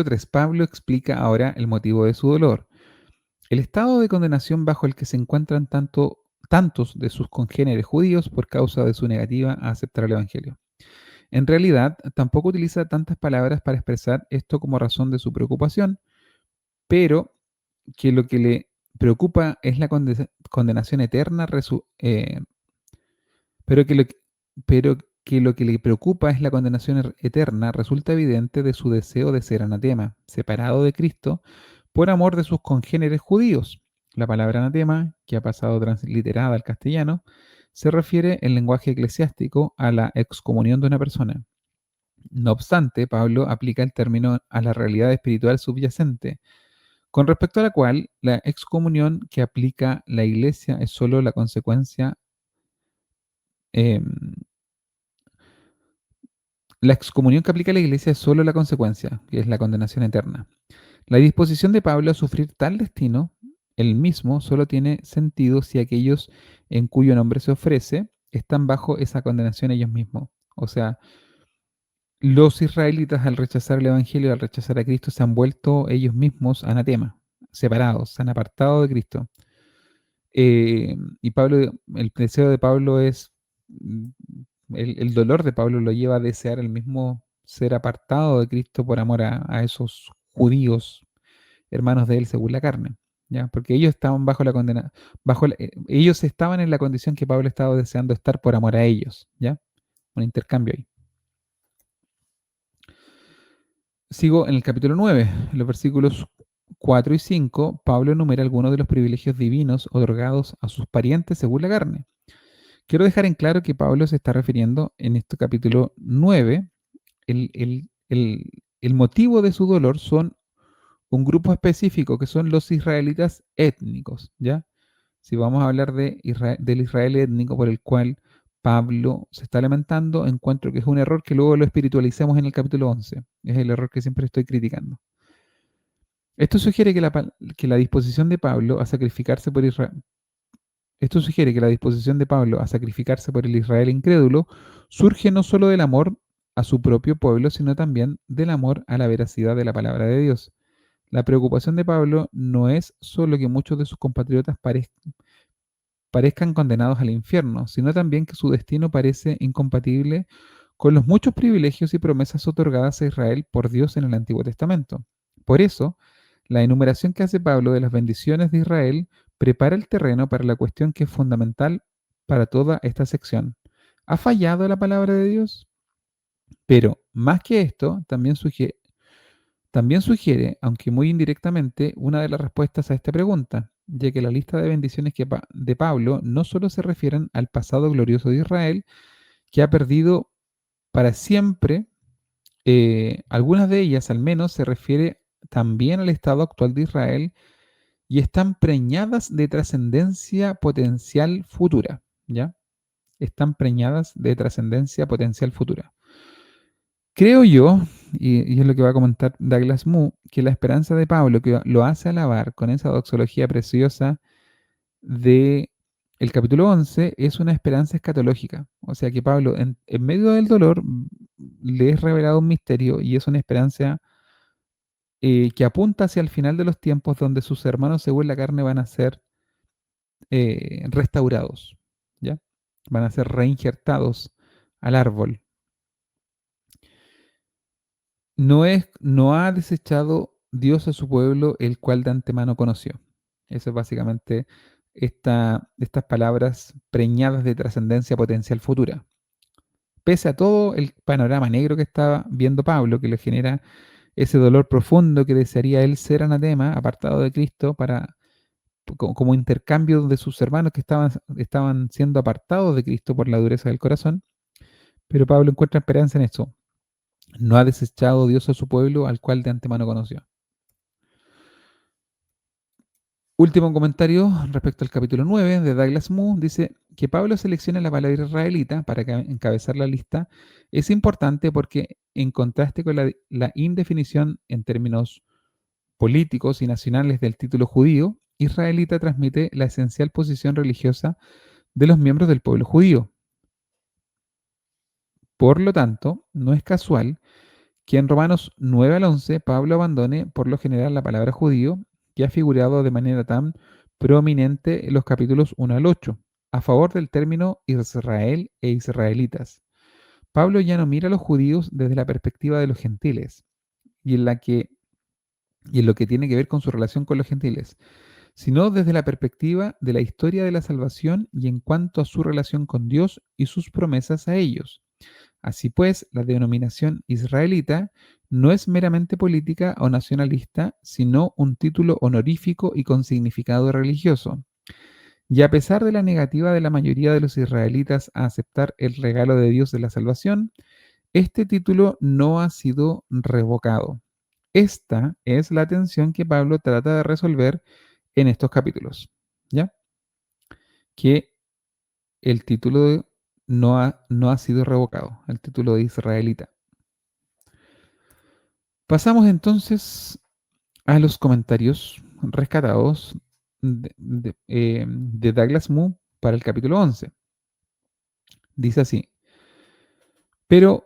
3, Pablo explica ahora el motivo de su dolor. El estado de condenación bajo el que se encuentran tantos de sus congéneres judíos por causa de su negativa a aceptar el Evangelio. En realidad, tampoco utiliza tantas palabras para expresar esto como razón de su preocupación, pero que lo que le preocupa es la condenación eterna, pero que, lo, pero que lo que le preocupa es la condenación eterna, resulta evidente de su deseo de ser anatema, separado de Cristo, por amor de sus congéneres judíos. La palabra anatema, que ha pasado transliterada al castellano, se refiere en lenguaje eclesiástico a la excomunión de una persona. No obstante, Pablo aplica el término a la realidad espiritual subyacente, con respecto a la cual la excomunión que aplica la Iglesia es solo la consecuencia, em, la excomunión que aplica la Iglesia es solo la consecuencia, que es la condenación eterna. La disposición de Pablo a sufrir tal destino, el mismo, solo tiene sentido si aquellos en cuyo nombre se ofrece están bajo esa condenación ellos mismos. O sea, los israelitas al rechazar el Evangelio, al rechazar a Cristo, se han vuelto ellos mismos anatema, separados, se han apartado de Cristo. Y Pablo, el deseo de Pablo es, mm, el dolor de Pablo lo lleva a desear el mismo ser apartado de Cristo por amor a esos judíos, hermanos de él según la carne. ¿ya? Porque ellos estaban bajo la condena, ellos estaban en la condición que Pablo estaba deseando estar por amor a ellos, ¿ya? Un intercambio ahí. Sigo en el capítulo 9, en los versículos 4 y 5, Pablo enumera algunos de los privilegios divinos otorgados a sus parientes según la carne. Quiero dejar en claro que Pablo se está refiriendo en este capítulo 9, el motivo de su dolor son un grupo específico que son los israelitas étnicos, ¿ya? Si vamos a hablar del Israel étnico por el cual Pablo se está lamentando, encuentro que es un error que luego lo espiritualizamos en el capítulo 11. Es el error que siempre estoy criticando. Esto sugiere que la disposición de Pablo a sacrificarse por Israel, esto sugiere que la disposición de Pablo a sacrificarse por el Israel incrédulo surge no solo del amor a su propio pueblo, sino también del amor a la veracidad de la palabra de Dios. La preocupación de Pablo no es solo que muchos de sus compatriotas parezcan condenados al infierno, sino también que su destino parece incompatible con los muchos privilegios y promesas otorgadas a Israel por Dios en el Antiguo Testamento. Por eso, la enumeración que hace Pablo de las bendiciones de Israel prepara el terreno para la cuestión que es fundamental para toda esta sección. ¿Ha fallado la palabra de Dios? Pero, más que esto, también sugiere, aunque muy indirectamente, una de las respuestas a esta pregunta, ya que la lista de bendiciones de Pablo no solo se refieren al pasado glorioso de Israel, que ha perdido para siempre, algunas de ellas al menos se refiere también al estado actual de Israel y están preñadas de trascendencia potencial futura, ¿ya? Están preñadas de trascendencia potencial futura. Creo yo, y es lo que va a comentar Douglas Moo, que la esperanza de Pablo, que lo hace alabar con esa doxología preciosa de el capítulo 11, es una esperanza escatológica. O sea que Pablo, en medio del dolor, le es revelado un misterio y es una esperanza que apunta hacia el final de los tiempos donde sus hermanos según la carne van a ser restaurados, ¿ya? Van a ser reinjertados al árbol. No ha desechado Dios a su pueblo, el cual de antemano conoció. Eso es básicamente estas palabras preñadas de trascendencia potencial futura. Pese a todo el panorama negro que estaba viendo Pablo, que le genera ese dolor profundo que desearía él ser anatema, apartado de Cristo, como intercambio de sus hermanos que estaban siendo apartados de Cristo por la dureza del corazón. Pero Pablo encuentra esperanza en eso. No ha desechado Dios a su pueblo, al cual de antemano conoció. Último comentario respecto al capítulo 9 de Douglas Moo, dice que Pablo selecciona la palabra israelita para encabezar la lista. Es importante porque, en contraste con la indefinición en términos políticos y nacionales del título judío, israelita transmite la esencial posición religiosa de los miembros del pueblo judío. Por lo tanto, no es casual que en Romanos 9 al 11 Pablo abandone por lo general la palabra judío, que ha figurado de manera tan prominente en los capítulos 1 al 8, a favor del término Israel e israelitas. Pablo ya no mira a los judíos desde la perspectiva de los gentiles y en lo que tiene que ver con su relación con los gentiles, sino desde la perspectiva de la historia de la salvación y en cuanto a su relación con Dios y sus promesas a ellos. Así pues, la denominación israelita no es meramente política o nacionalista, sino un título honorífico y con significado religioso. Y a pesar de la negativa de la mayoría de los israelitas a aceptar el regalo de Dios de la salvación, este título no ha sido revocado. Esta es la tensión que Pablo trata de resolver en estos capítulos, ¿ya? Que el título no ha sido revocado, el título de israelita. Pasamos entonces a los comentarios rescatados de Douglas Moo para el capítulo 11. Dice así, pero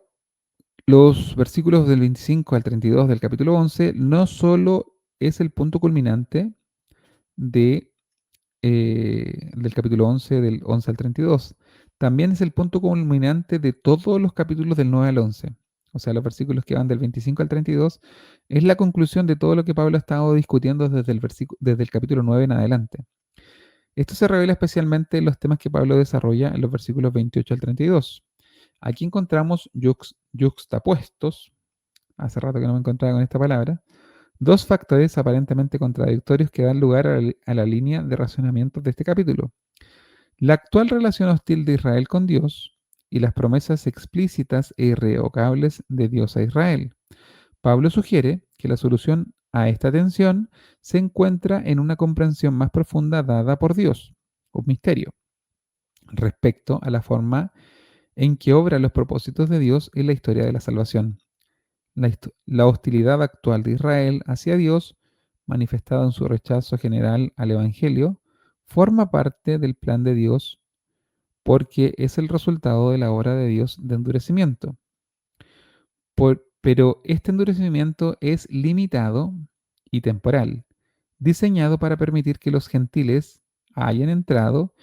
los versículos del 25 al 32 del capítulo 11 no solo es el punto culminante de, del capítulo 11, del 11 al 32, también es el punto culminante de todos los capítulos del 9 al 11. o sea, los versículos que van del 25 al 32, es la conclusión de todo lo que Pablo ha estado discutiendo desde el capítulo 9 en adelante. Esto se revela especialmente en los temas que Pablo desarrolla en los versículos 28 al 32. Aquí encontramos yuxtapuestos, hace rato que no me encontraba con esta palabra, dos factores aparentemente contradictorios que dan lugar a la línea de razonamiento de este capítulo. La actual relación hostil de Israel con Dios y las promesas explícitas e irrevocables de Dios a Israel. Pablo sugiere que la solución a esta tensión se encuentra en una comprensión más profunda dada por Dios, un misterio, respecto a la forma en que obran los propósitos de Dios en la historia de la salvación. La hostilidad actual de Israel hacia Dios, manifestada en su rechazo general al Evangelio, forma parte del plan de Dios porque es el resultado de la obra de Dios de endurecimiento. Pero este endurecimiento es limitado y temporal, diseñado para permitir que los gentiles hayan entrado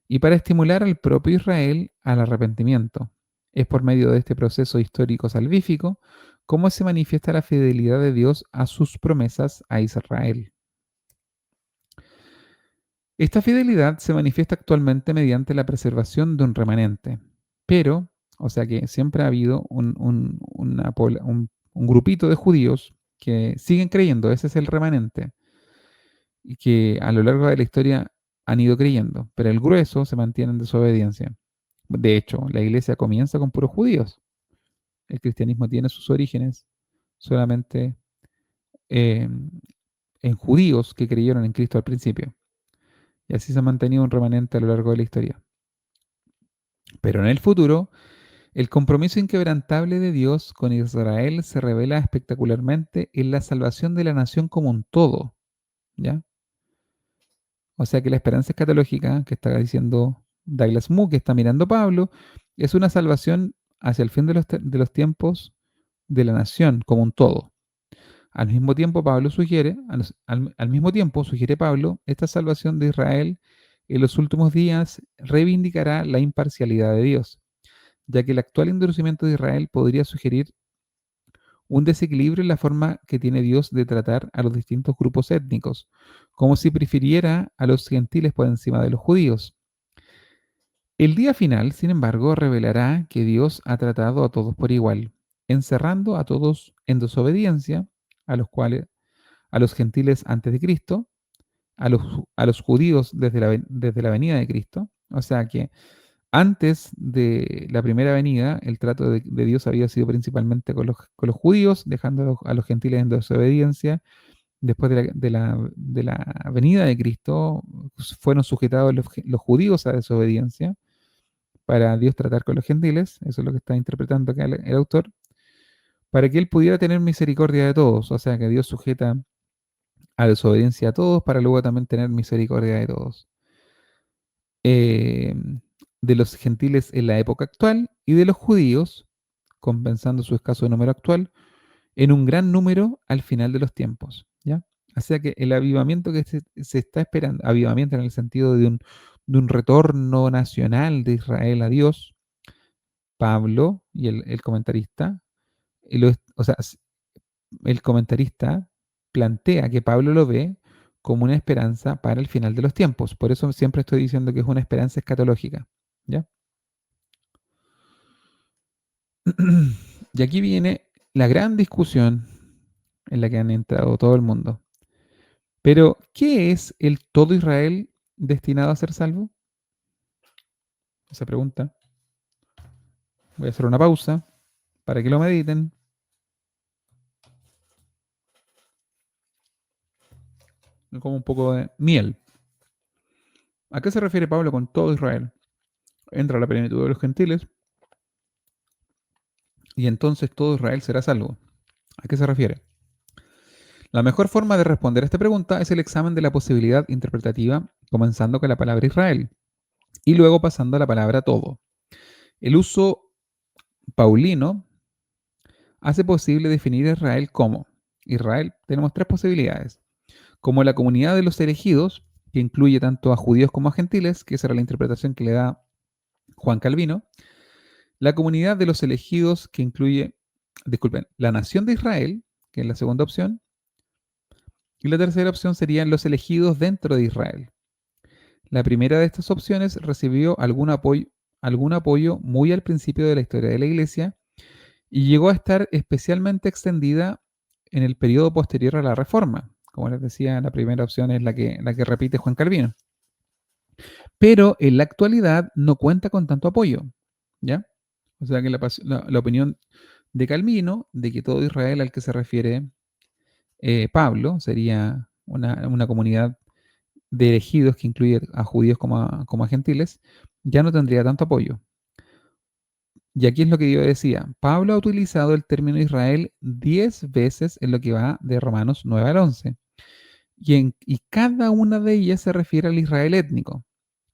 y para estimular al propio Israel al arrepentimiento. Es por medio de este proceso histórico salvífico cómo se manifiesta la fidelidad de Dios a sus promesas a Israel. Esta fidelidad se manifiesta actualmente mediante la preservación de un remanente, pero, o sea que siempre ha habido un grupito de judíos que siguen creyendo, ese es el remanente, y que a lo largo de la historia han ido creyendo, pero el grueso se mantiene en desobediencia. De hecho, la iglesia comienza con puros judíos. El cristianismo tiene sus orígenes solamente eh, en judíos que creyeron en Cristo al principio. Y así se ha mantenido un remanente a lo largo de la historia. Pero en el futuro, el compromiso inquebrantable de Dios con Israel se revela espectacularmente en la salvación de la nación como un todo, ¿ya? O sea que la esperanza escatológica que está diciendo Douglas Moo, que está mirando Pablo, es una salvación hacia el fin de los tiempos de la nación como un todo. Al mismo tiempo, al mismo tiempo, sugiere Pablo, esta salvación de Israel en los últimos días reivindicará la imparcialidad de Dios, ya que el actual endurecimiento de Israel podría sugerir un desequilibrio en la forma que tiene Dios de tratar a los distintos grupos étnicos, como si prefiriera a los gentiles por encima de los judíos. El día final, sin embargo, revelará que Dios ha tratado a todos por igual, encerrando a todos en desobediencia, a los cuales a los gentiles antes de Cristo, a los judíos desde la venida de Cristo. O sea que antes de la primera venida, el trato de Dios había sido principalmente con los judíos, dejando a los gentiles en desobediencia. Después de la venida de Cristo, fueron sujetados los judíos a desobediencia para Dios tratar con los gentiles. Eso es lo que está interpretando acá el autor, para que Él pudiera tener misericordia de todos. O sea que Dios sujeta a desobediencia a todos para luego también tener misericordia de todos. Eh, de los gentiles en la época actual y de los judíos, compensando su escaso número actual, en un gran número al final de los tiempos, ¿ya? O sea que el avivamiento que se está esperando, avivamiento en el sentido de un retorno nacional de Israel a Dios, Pablo y el comentarista, o sea, el comentarista plantea que Pablo lo ve como una esperanza para el final de los tiempos. Por eso siempre estoy diciendo que es una esperanza escatológica, ¿ya? Y aquí viene la gran discusión en la que han entrado todo el mundo. Pero, ¿qué es el todo Israel destinado a ser salvo? Esa pregunta. Voy a hacer una pausa para que lo mediten. Como un poco de miel. ¿A qué se refiere Pablo con todo Israel? Entra la plenitud de los gentiles y entonces todo Israel será salvo. ¿A qué se refiere? La mejor forma de responder a esta pregunta es el examen de la posibilidad interpretativa, comenzando con la palabra Israel y luego pasando a la palabra todo. El uso paulino hace posible definir a Israel como Israel. Tenemos tres posibilidades. Como la comunidad de los elegidos, que incluye tanto a judíos como a gentiles, que esa era la interpretación que le da Juan Calvino. La comunidad de los elegidos, que incluye disculpen, la nación de Israel, que es la segunda opción, y la tercera opción serían los elegidos dentro de Israel. La primera de estas opciones recibió algún apoyo muy al principio de la historia de la Iglesia y llegó a estar especialmente extendida en el periodo posterior a la Reforma. Como les decía, la primera opción es la que repite Juan Calvino. Pero en la actualidad no cuenta con tanto apoyo, ¿ya? O sea que la opinión de Calvino, de que todo Israel al que se refiere Pablo sería una comunidad de elegidos que incluye a judíos como a gentiles, ya no tendría tanto apoyo. Y aquí es lo que yo decía, Pablo ha utilizado el término Israel 10 veces en lo que va de Romanos 9 al 11, y cada una de ellas se refiere al Israel étnico.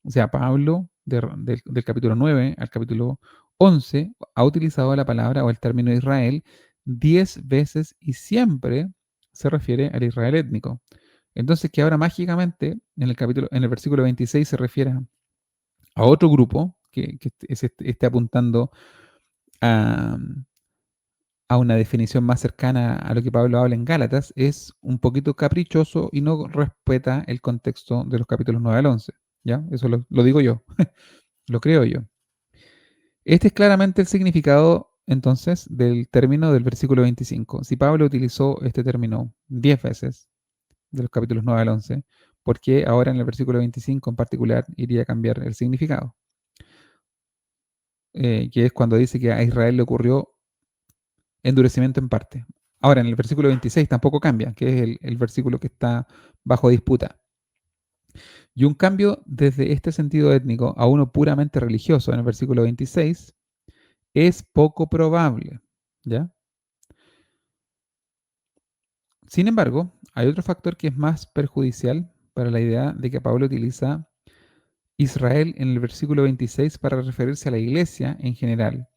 O sea, Pablo, del capítulo 9 al capítulo 11, ha utilizado la palabra o el término Israel 10 veces y siempre se refiere al Israel étnico. Entonces, que ahora mágicamente en el versículo 26 se refiere a otro grupo que esté apuntando a, a una definición más cercana a lo que Pablo habla en Gálatas, es un poquito caprichoso y no respeta el contexto de los capítulos 9 al 11. ¿Ya? Eso lo digo yo, lo creo yo. Este es claramente el significado entonces del término del versículo 25. Si Pablo utilizó este término 10 veces, de los capítulos 9 al 11, ¿por qué ahora en el versículo 25 en particular iría a cambiar el significado? Que es cuando dice que a Israel le ocurrió endurecimiento en parte. Ahora, en el versículo 26 tampoco cambia, que es el versículo que está bajo disputa. Y un cambio desde este sentido étnico a uno puramente religioso en el versículo 26 es poco probable, ¿ya? Sin embargo, hay otro factor que es más perjudicial para la idea de que Pablo utiliza Israel en el versículo 26 para referirse a la iglesia en general.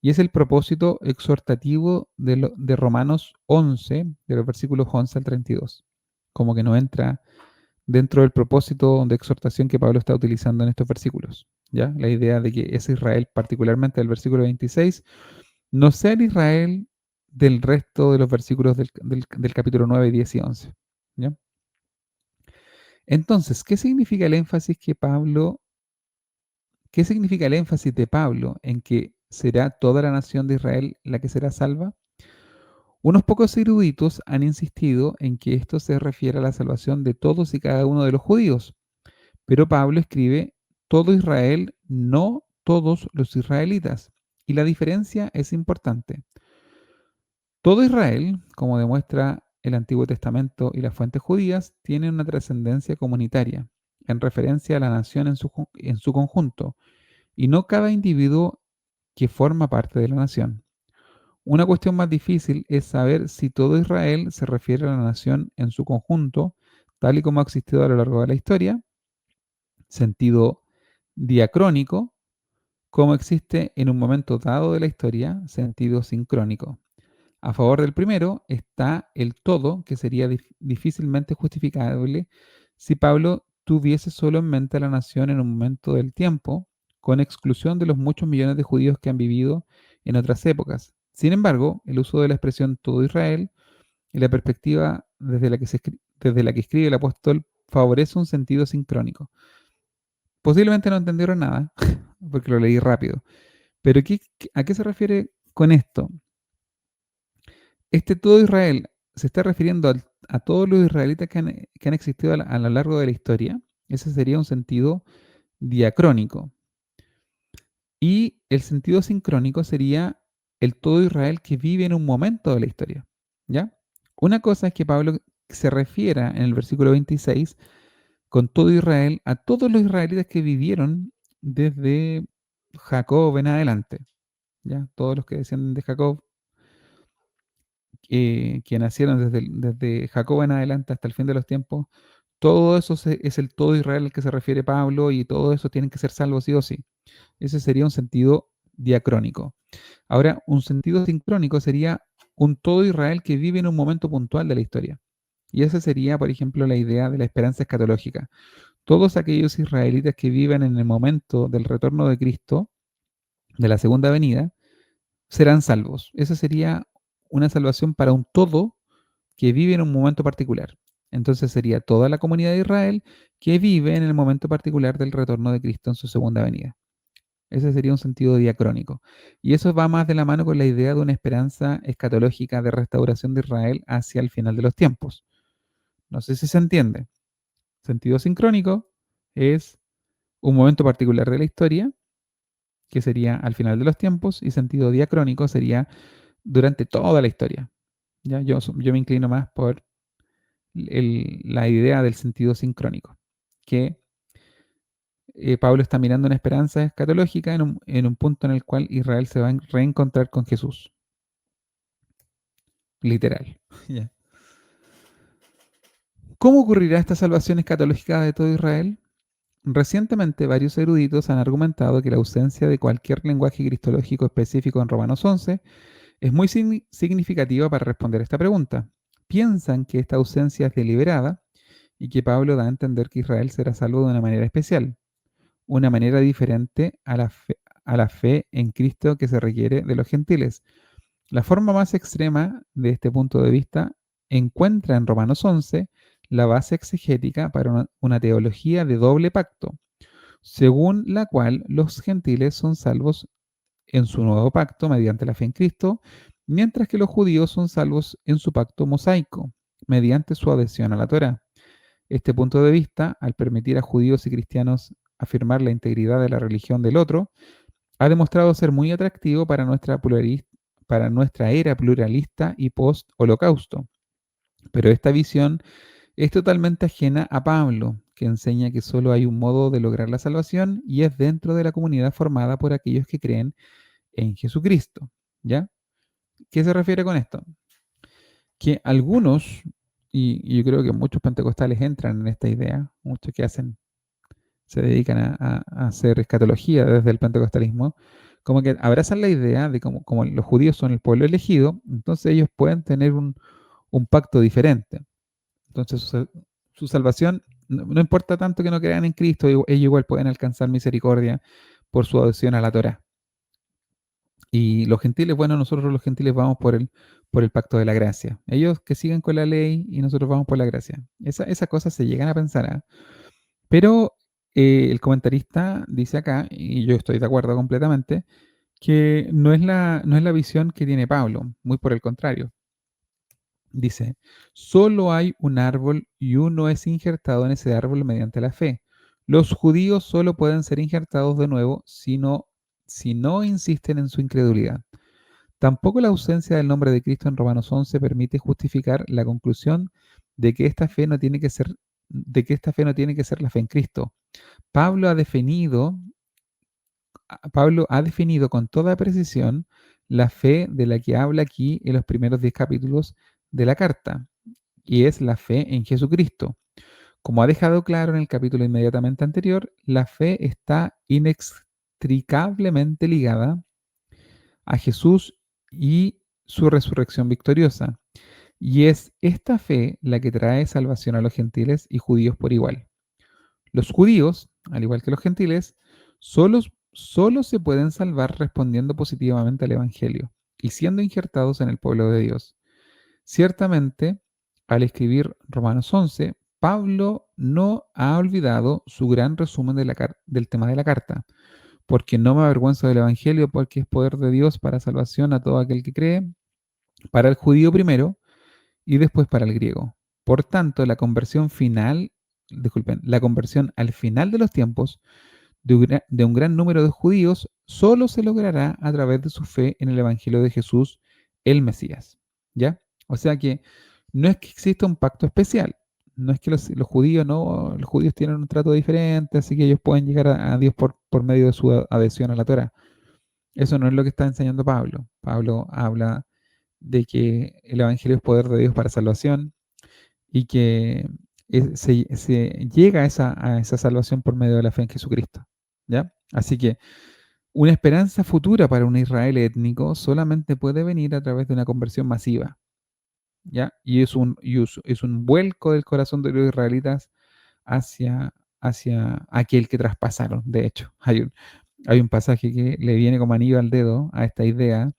Y es el propósito exhortativo de Romanos 11, de los versículos 11 al 32. Como que no entra dentro del propósito de exhortación que Pablo está utilizando en estos versículos. ¿Ya? La idea de que ese Israel, particularmente del versículo 26, no sea el Israel del resto de los versículos del capítulo 9, 10 y 11. ¿Ya? Entonces, ¿qué significa el énfasis de Pablo en que será toda la nación de Israel la que será salva? Unos pocos eruditos han insistido en que esto se refiere a la salvación de todos y cada uno de los judíos, pero Pablo escribe todo Israel, no todos los israelitas, y la diferencia es importante. Todo Israel, como demuestra el Antiguo Testamento y las fuentes judías, tiene una trascendencia comunitaria, en referencia a la nación en su conjunto, y no cada individuo que forma parte de la nación. Una cuestión más difícil es saber si todo Israel se refiere a la nación en su conjunto, tal y como ha existido a lo largo de la historia, sentido diacrónico, como existe en un momento dado de la historia, sentido sincrónico. A favor del primero está el todo, que sería difícilmente justificable si Pablo tuviese solo en mente a la nación en un momento del tiempo, con exclusión de los muchos millones de judíos que han vivido en otras épocas. Sin embargo, el uso de la expresión todo Israel y la perspectiva desde la que escribe el apóstol favorece un sentido sincrónico. Posiblemente no entendieron nada, porque lo leí rápido. Pero ¿a qué se refiere con esto? Este todo Israel se está refiriendo a todos los israelitas que han existido a lo largo de la historia. Ese sería un sentido diacrónico. Y el sentido sincrónico sería el todo Israel que vive en un momento de la historia. ¿Ya? Una cosa es que Pablo se refiera en el versículo 26 con todo Israel a todos los israelitas que vivieron desde Jacob en adelante. ¿Ya? Todos los que descienden de Jacob, que nacieron desde Jacob en adelante hasta el fin de los tiempos, todo eso es el todo Israel al que se refiere Pablo y todo eso tienen que ser salvos sí o sí. Ese sería un sentido diacrónico. Ahora, un sentido sincrónico sería un todo Israel que vive en un momento puntual de la historia. Y esa sería, por ejemplo, la idea de la esperanza escatológica. Todos aquellos israelitas que viven en el momento del retorno de Cristo, de la segunda venida, serán salvos. Esa sería una salvación para un todo que vive en un momento particular. Entonces sería toda la comunidad de Israel que vive en el momento particular del retorno de Cristo en su segunda venida. Ese sería un sentido diacrónico. Y eso va más de la mano con la idea de una esperanza escatológica de restauración de Israel hacia el final de los tiempos. No sé si se entiende. Sentido sincrónico es un momento particular de la historia, que sería al final de los tiempos, y sentido diacrónico sería durante toda la historia. ¿Ya? Yo me inclino más por la idea del sentido sincrónico, que Pablo está mirando una esperanza escatológica en un punto en el cual Israel se va a reencontrar con Jesús, literal. Ya. ¿Cómo ocurrirá esta salvación escatológica de todo Israel? Recientemente, varios eruditos han argumentado que la ausencia de cualquier lenguaje cristológico específico en Romanos 11 es muy significativa para responder esta pregunta. Piensan que esta ausencia es deliberada y que Pablo da a entender que Israel será salvo de una manera especial, una manera diferente a la fe en Cristo que se requiere de los gentiles. La forma más extrema de este punto de vista encuentra en Romanos 11 la base exegética para una teología de doble pacto, según la cual los gentiles son salvos en su nuevo pacto mediante la fe en Cristo, mientras que los judíos son salvos en su pacto mosaico, mediante su adhesión a la Torá. Este punto de vista, al permitir a judíos y cristianos afirmar la integridad de la religión del otro, ha demostrado ser muy atractivo para nuestra era pluralista y post-holocausto. Pero esta visión es totalmente ajena a Pablo, que enseña que solo hay un modo de lograr la salvación y es dentro de la comunidad formada por aquellos que creen en Jesucristo. ¿Ya? ¿Qué se refiere con esto? Que algunos, y yo creo que muchos pentecostales entran en esta idea, muchos que se dedican a hacer escatología desde el pentecostalismo, como que abrazan la idea de como los judíos son el pueblo elegido, entonces ellos pueden tener un pacto diferente. Entonces su salvación, no importa tanto que no crean en Cristo, ellos igual pueden alcanzar misericordia por su adhesión a la Torá. Y los gentiles, bueno, nosotros los gentiles vamos por el pacto de la gracia. Ellos que siguen con la ley y nosotros vamos por la gracia. Esas cosas se llegan a pensar, ¿ah? Pero el comentarista dice acá, y yo estoy de acuerdo completamente, que no es la visión que tiene Pablo, muy por el contrario. Dice, solo hay un árbol y uno es injertado en ese árbol mediante la fe. Los judíos solo pueden ser injertados de nuevo si no insisten en su incredulidad. Tampoco la ausencia del nombre de Cristo en Romanos 11 permite justificar la conclusión de que esta fe no tiene que ser, de que esta fe no tiene que ser la fe en Cristo. Pablo ha definido con toda precisión la fe de la que habla aquí en los primeros 10 capítulos de la carta, y es la fe en Jesucristo. Como ha dejado claro en el capítulo inmediatamente anterior, la fe está inextricablemente ligada a Jesús y su resurrección victoriosa. Y es esta fe la que trae salvación a los gentiles y judíos por igual. Los judíos, al igual que los gentiles, solo se pueden salvar respondiendo positivamente al Evangelio y siendo injertados en el pueblo de Dios. Ciertamente, al escribir Romanos 11, Pablo no ha olvidado su gran resumen del tema de la carta, porque no me avergüenzo del Evangelio, porque es poder de Dios para salvación a todo aquel que cree, para el judío primero y después para el griego. Por tanto, la conversión al final de los tiempos de un gran número de judíos solo se logrará a través de su fe en el Evangelio de Jesús, el Mesías. ¿Ya? O sea que no es que exista un pacto especial, no es que los judíos no, los judíos tienen un trato diferente, así que ellos pueden llegar a Dios por medio de su adhesión a la Torah. Eso no es lo que está enseñando Pablo. Pablo habla de que el Evangelio es poder de Dios para salvación y que se llega a esa salvación por medio de la fe en Jesucristo. ¿Ya? Así que una esperanza futura para un Israel étnico solamente puede venir a través de una conversión masiva. ¿Ya? Y es un vuelco del corazón de los israelitas hacia, hacia aquel que traspasaron. De hecho, hay un pasaje que le viene como anillo al dedo a esta idea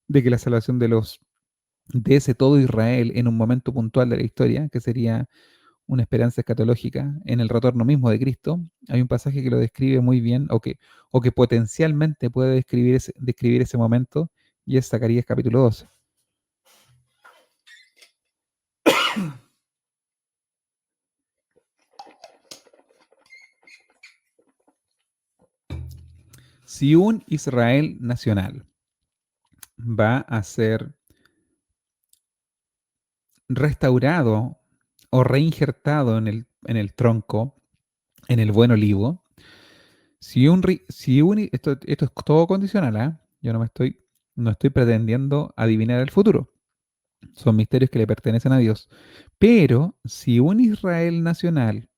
de que la salvación de ese todo Israel en un momento puntual de la historia, que sería una esperanza escatológica en el retorno mismo de Cristo, hay un pasaje que lo describe muy bien, o que potencialmente puede describir ese momento, y es Zacarías capítulo 12. Si un Israel nacional va a ser restaurado o reinjertado en el tronco, en el buen olivo, esto es todo condicional, ¿ah? Yo no estoy pretendiendo adivinar el futuro. Son misterios que le pertenecen a Dios. Pero si un Israel nacional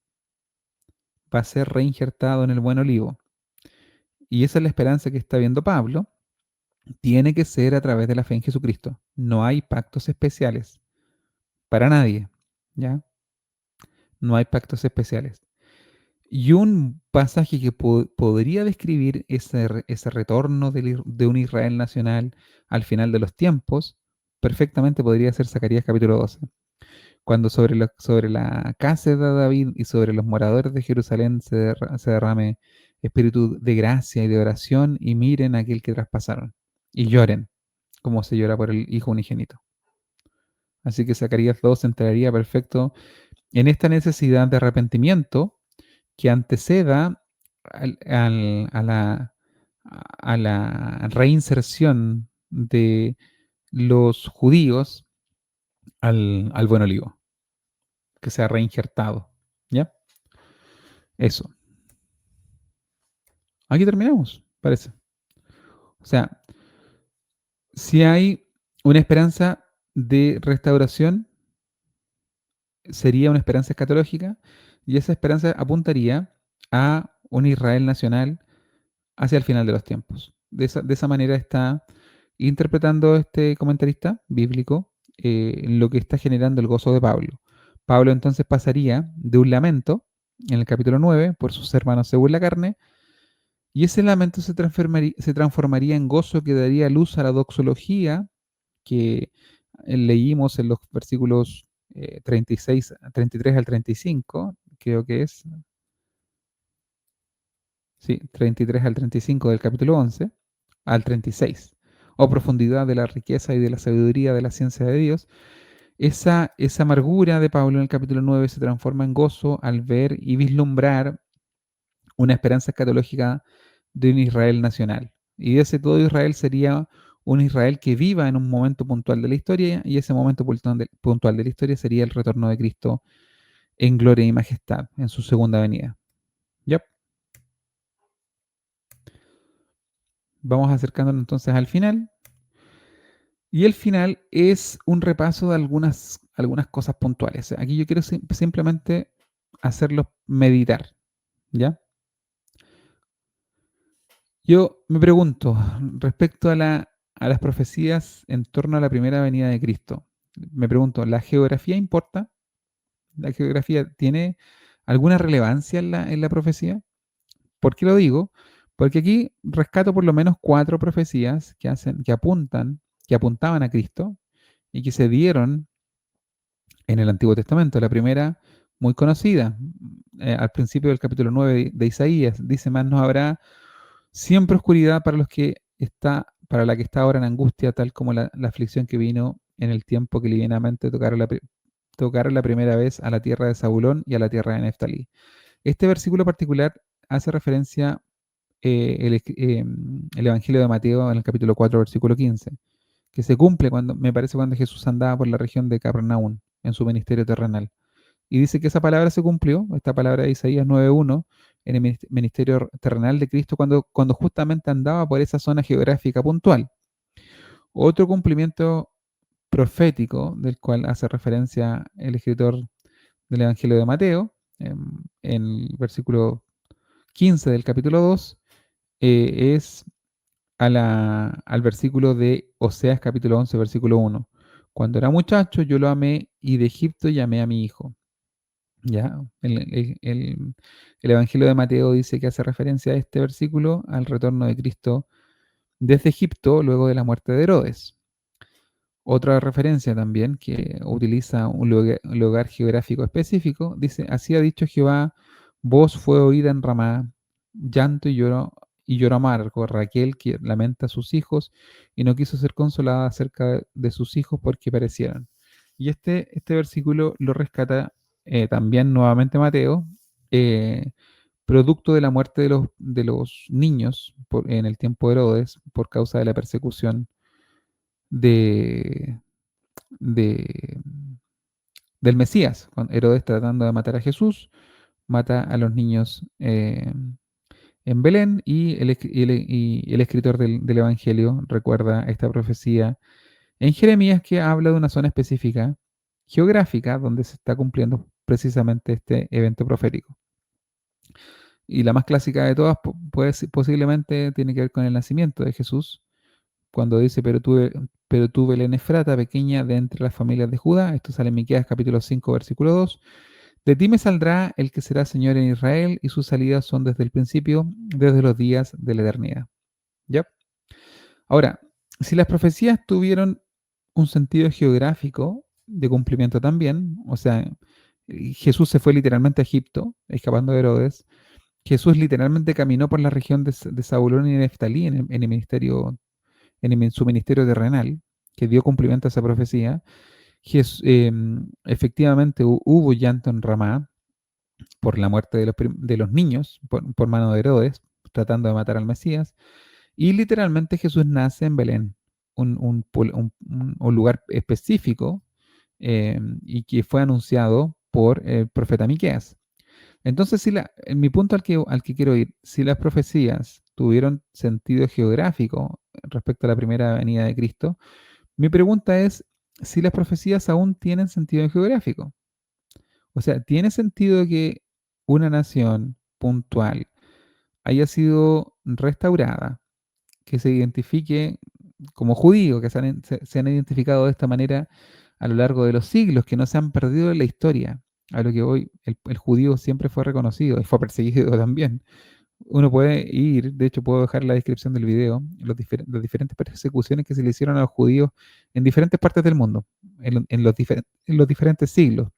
va a ser reinjertado en el buen olivo, y esa es la esperanza que está viendo Pablo, tiene que ser a través de la fe en Jesucristo. No hay pactos especiales para nadie, ¿ya? No hay pactos especiales. Y un pasaje que podría describir ese retorno de un Israel nacional al final de los tiempos, perfectamente podría ser Zacarías capítulo 12, cuando sobre la casa de David y sobre los moradores de Jerusalén se derrame espíritu de gracia y de oración, y miren a aquel que traspasaron y lloren como se llora por el Hijo unigénito. Así que Zacarías 2 entraría perfecto en esta necesidad de arrepentimiento que anteceda a la reinserción de los judíos al buen olivo, que sea reinjertado. ¿Ya? Eso. Aquí terminamos, parece. O sea, si hay una esperanza de restauración, sería una esperanza escatológica, y esa esperanza apuntaría a un Israel nacional hacia el final de los tiempos. De esa manera está interpretando este comentarista bíblico lo que está generando el gozo de Pablo. Pablo entonces pasaría de un lamento en el capítulo 9 por sus hermanos según la carne, y ese lamento se transformaría en gozo que daría luz a la doxología que leímos en los versículos 36, 33 al 35, creo que es, sí, 33 al 35 del capítulo 11, al 36. O profundidad de la riqueza y de la sabiduría de la ciencia de Dios. Esa amargura de Pablo en el capítulo 9 se transforma en gozo al ver y vislumbrar una esperanza escatológica de un Israel nacional. Y ese todo Israel sería un Israel que viva en un momento puntual de la historia, y ese momento puntual de la historia sería el retorno de Cristo en gloria y majestad, en su segunda venida. Yep. Vamos acercándonos entonces al final. Y el final es un repaso de algunas cosas puntuales. Aquí yo quiero simplemente hacerlos meditar, ¿ya? Yo me pregunto, respecto a las profecías en torno a la primera venida de Cristo, me pregunto, ¿la geografía importa? ¿La geografía tiene alguna relevancia en la profecía? ¿Por qué lo digo? Porque aquí rescato por lo menos 4 profecías que apuntaban a Cristo y que se dieron en el Antiguo Testamento. La primera, muy conocida, al principio del capítulo 9 de Isaías, dice: más no habrá siempre oscuridad para la que está ahora en angustia, tal como la aflicción que vino en el tiempo que livianamente tocaron la primera vez a la tierra de Zabulón y a la tierra de Neftalí. Este versículo particular hace referencia el Evangelio de Mateo en el capítulo 4, versículo 15, que se cumple me parece, cuando Jesús andaba por la región de Capernaum en su ministerio terrenal. Y dice que esa palabra se cumplió, esta palabra de Isaías 9:1, en el ministerio terrenal de Cristo, cuando justamente andaba por esa zona geográfica puntual. Otro cumplimiento profético del cual hace referencia el escritor del Evangelio de Mateo, en el versículo 15 del capítulo 2, es al versículo de Oseas capítulo 11, versículo 1. Cuando era muchacho, yo lo amé, y de Egipto llamé a mi hijo. Ya, el Evangelio de Mateo dice que hace referencia a este versículo al retorno de Cristo desde Egipto luego de la muerte de Herodes. Otra referencia también que utiliza un lugar geográfico específico, dice, así ha dicho Jehová, voz fue oída en Ramá, llanto y lloro amargo, Raquel que lamenta a sus hijos y no quiso ser consolada acerca de sus hijos porque perecieron. Y este versículo lo rescata también nuevamente Mateo, eh, producto de la muerte de los niños en el tiempo de Herodes por causa de la persecución de, de- del Mesías. Cuando Herodes tratando de matar a Jesús, mata a los niños en Belén y el escritor del Evangelio recuerda esta profecía en Jeremías que habla de una zona específica geográfica donde se está cumpliendo precisamente este evento profético. Y la más clásica de todas, pues, posiblemente tiene que ver con el nacimiento de Jesús, cuando dice, pero tú Belén Efrata, pequeña de entre las familias de Judá, esto sale en Miqueas capítulo 5, versículo 2, de ti me saldrá el que será Señor en Israel, y sus salidas son desde el principio, desde los días de la eternidad. ¿Ya? Ahora, si las profecías tuvieron un sentido geográfico de cumplimiento también, o sea, Jesús se fue literalmente a Egipto, escapando de Herodes, Jesús literalmente caminó por la región de Zabulón y Neftalí en el ministerio en su ministerio terrenal, que dio cumplimiento a esa profecía, efectivamente hubo llanto en Ramá por la muerte de los niños por mano de Herodes, tratando de matar al Mesías, y literalmente Jesús nace en Belén, un lugar específico y que fue anunciado por el profeta Miqueas. Entonces, en mi punto al que quiero ir, si las profecías tuvieron sentido geográfico respecto a la primera venida de Cristo, mi pregunta es si las profecías aún tienen sentido geográfico. O sea, ¿tiene sentido que una nación puntual haya sido restaurada, que se identifique como judío, que se han identificado de esta manera a lo largo de los siglos, que no se han perdido en la historia? A lo que hoy el judío siempre fue reconocido y fue perseguido también. Uno puede ir, de hecho puedo dejar en la descripción del video, las diferentes persecuciones que se le hicieron a los judíos en diferentes partes del mundo, en los diferentes siglos.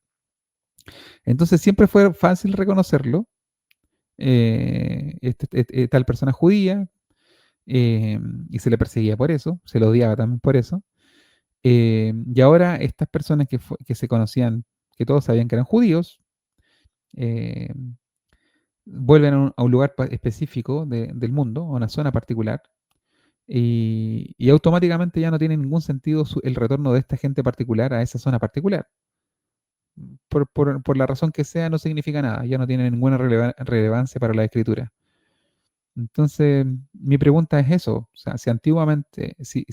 Entonces siempre fue fácil reconocerlo, tal persona judía, eh, y se le perseguía por eso, se le odiaba también por eso. Y ahora estas personas que se conocían, que todos sabían que eran judíos, eh, vuelven a un lugar específico del mundo, a una zona particular, y automáticamente ya no tiene ningún sentido el retorno de esta gente particular a esa zona particular. Por la razón que sea, no significa nada, ya no tiene ninguna relevancia para la escritura. Entonces, mi pregunta es eso, o sea, si antiguamente, si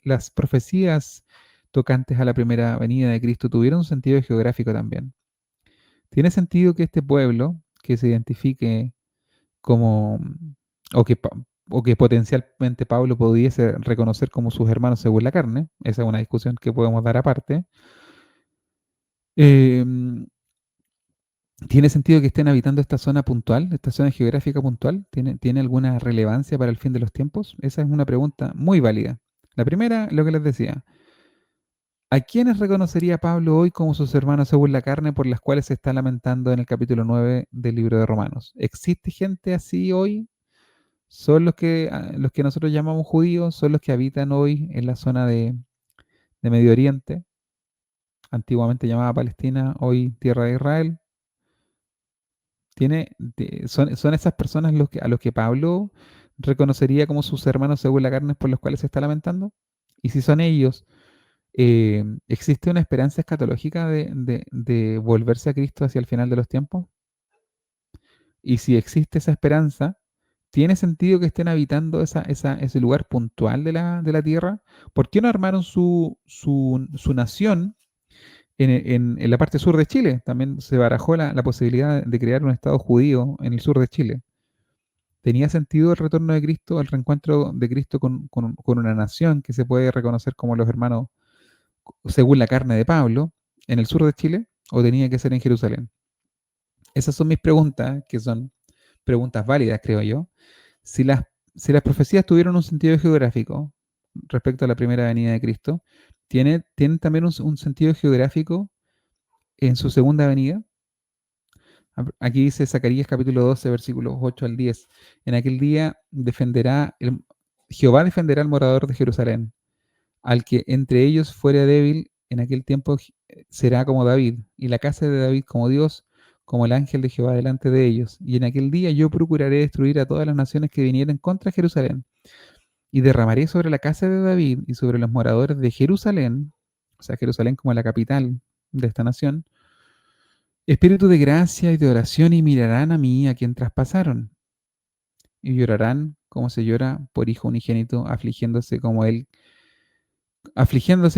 las profecías tocantes a la primera venida de Cristo tuvieron un sentido geográfico también, ¿tiene sentido que este pueblo, que se identifique como, o que, o que potencialmente Pablo pudiese reconocer como sus hermanos según la carne? Esa es una discusión que podemos dar aparte. Eh, ¿Tiene sentido que estén habitando esta zona puntual, esta zona geográfica puntual? ¿Tiene alguna relevancia para el fin de los tiempos? Esa es una pregunta muy válida. La primera, lo que les decía, ¿a quiénes reconocería Pablo hoy como sus hermanos según la carne por las cuales se está lamentando en el capítulo 9 del libro de Romanos? ¿Existe gente así hoy? ¿Son los que nosotros llamamos judíos? ¿Son los que habitan hoy en la zona de Medio Oriente, antiguamente llamada Palestina, hoy tierra de Israel? Son esas personas a los que Pablo reconocería como sus hermanos según la carne por los cuales se está lamentando. Y si son ellos, ¿existe una esperanza escatológica de volverse a Cristo hacia el final de los tiempos? Y si existe esa esperanza, ¿tiene sentido que estén habitando ese lugar puntual de la tierra? ¿Por qué no armaron su nación en la parte sur de Chile? También se barajó la posibilidad de crear un Estado judío en el sur de Chile. ¿Tenía sentido el retorno de Cristo, el reencuentro de Cristo con una nación que se puede reconocer como los hermanos según la carne de Pablo en el sur de Chile? ¿O tenía que ser en Jerusalén? Esas son mis preguntas, que son preguntas válidas, creo yo. Si las, si las profecías tuvieron un sentido geográfico respecto a la primera venida de Cristo, tienen también un sentido geográfico en su segunda venida. Aquí dice Zacarías capítulo 12, versículos 8 al 10. En aquel día Jehová defenderá al morador de Jerusalén. Al que entre ellos fuere débil, en aquel tiempo será como David, y la casa de David como Dios, como el ángel de Jehová delante de ellos. Y en aquel día yo procuraré destruir a todas las naciones que vinieren contra Jerusalén, y derramaré sobre la casa de David y sobre los moradores de Jerusalén, o sea, Jerusalén como la capital de esta nación, espíritu de gracia y de oración, y mirarán a mí a quien traspasaron, y llorarán como se llora por hijo unigénito, afligiéndose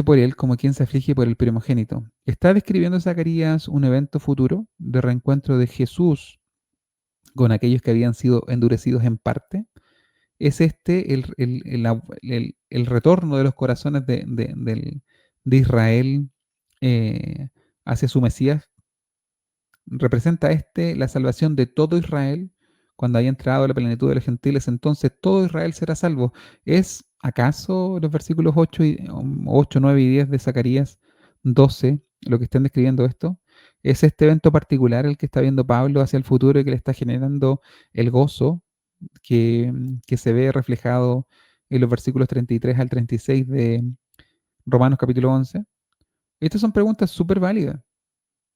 por él como quien se aflige por el primogénito. Está describiendo Zacarías un evento futuro de reencuentro de Jesús con aquellos que habían sido endurecidos en parte. Es este el retorno de los corazones de Israel hacia su Mesías. Representa la salvación de todo Israel cuando haya entrado la plenitud de los gentiles, entonces todo Israel será salvo. ¿Es acaso los versículos 8, 9 y 10 de Zacarías 12 lo que están describiendo esto? ¿Es este evento particular el que está viendo Pablo hacia el futuro y que le está generando el gozo que se ve reflejado en los versículos 33 al 36 de Romanos capítulo 11? Estas son preguntas súper válidas,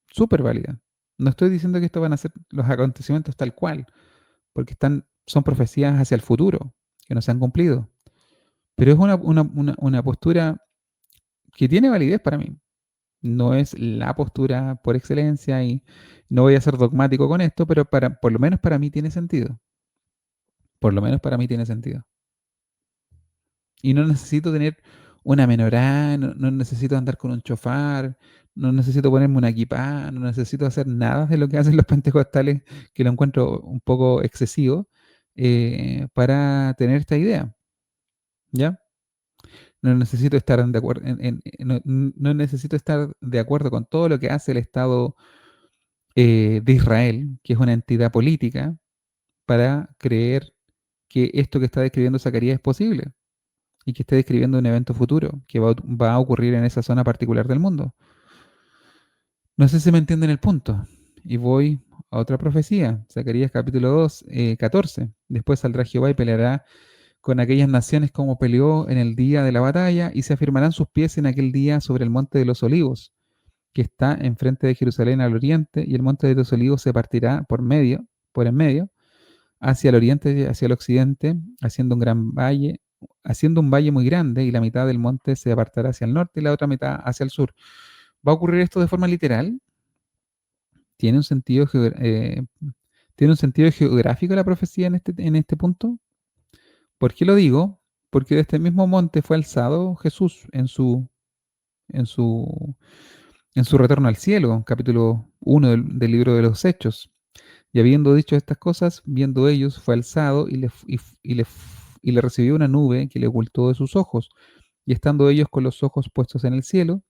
súper válida. No estoy diciendo que estos van a ser los acontecimientos tal cual, porque son profecías hacia el futuro, que no se han cumplido. Pero es una postura que tiene validez para mí. No es la postura por excelencia y no voy a ser dogmático con esto, pero por lo menos para mí tiene sentido. Por lo menos para mí tiene sentido. Y no necesito tener una menorá, no necesito andar con un chofar, no necesito ponerme una equipa, no necesito hacer nada de lo que hacen los pentecostales, que lo encuentro un poco excesivo, para tener esta idea, ¿ya? No necesito estar de acuerdo, no necesito estar de acuerdo con todo lo que hace el Estado de Israel, que es una entidad política, para creer que esto que está describiendo Zacarías es posible y que esté describiendo un evento futuro que va a ocurrir en esa zona particular del mundo. No sé si me entienden el punto. Y voy a otra profecía, Zacarías capítulo 2, 14. Después saldrá Jehová y peleará con aquellas naciones como peleó en el día de la batalla, y se afirmarán sus pies en aquel día sobre el monte de los olivos, que está enfrente de Jerusalén al oriente, y el monte de los olivos se partirá por en medio, hacia el oriente y hacia el occidente, haciendo un valle muy grande, y la mitad del monte se apartará hacia el norte y la otra mitad hacia el sur. ¿Va a ocurrir esto de forma literal? ¿Tiene un sentido, ¿tiene un sentido geográfico la profecía en este punto? ¿Por qué lo digo? Porque de este mismo monte fue alzado Jesús en su, en su retorno al cielo, capítulo 1 del libro de los Hechos. Y habiendo dicho estas cosas, viendo ellos, fue alzado y le recibió una nube que le ocultó de sus ojos. Y estando ellos con los ojos puestos en el cielo,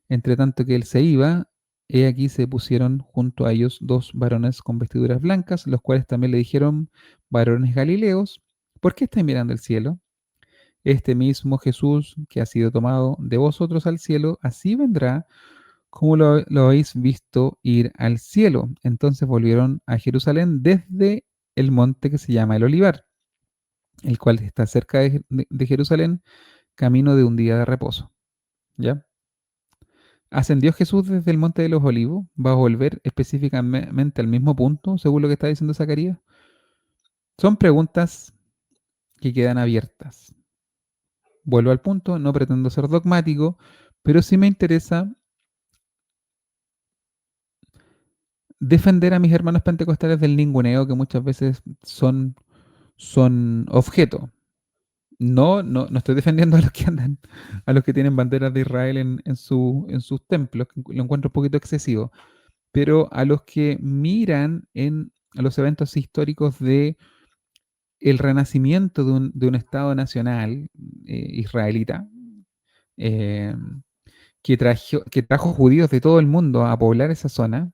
entre tanto que él se iba, he aquí se pusieron junto a ellos dos varones con vestiduras blancas, los cuales también le dijeron: varones galileos, ¿por qué estáis mirando el cielo? Este mismo Jesús que ha sido tomado de vosotros al cielo, así vendrá como lo habéis visto ir al cielo. Entonces volvieron a Jerusalén desde el monte que se llama el Olivar, el cual está cerca de Jerusalén, camino de un día de reposo. ¿Ya? ¿Ascendió Jesús desde el monte de los olivos? ¿Va a volver específicamente al mismo punto, según lo que está diciendo Zacarías? Son preguntas que quedan abiertas. Vuelvo al punto, no pretendo ser dogmático, pero sí me interesa defender a mis hermanos pentecostales del ninguneo que muchas veces son objeto. No estoy defendiendo a los que andan, a los que tienen banderas de Israel en sus templos, que lo encuentro un poquito excesivo, pero a los que miran en los eventos históricos de el renacimiento de un Estado nacional israelita, eh, que trajo judíos de todo el mundo a poblar esa zona,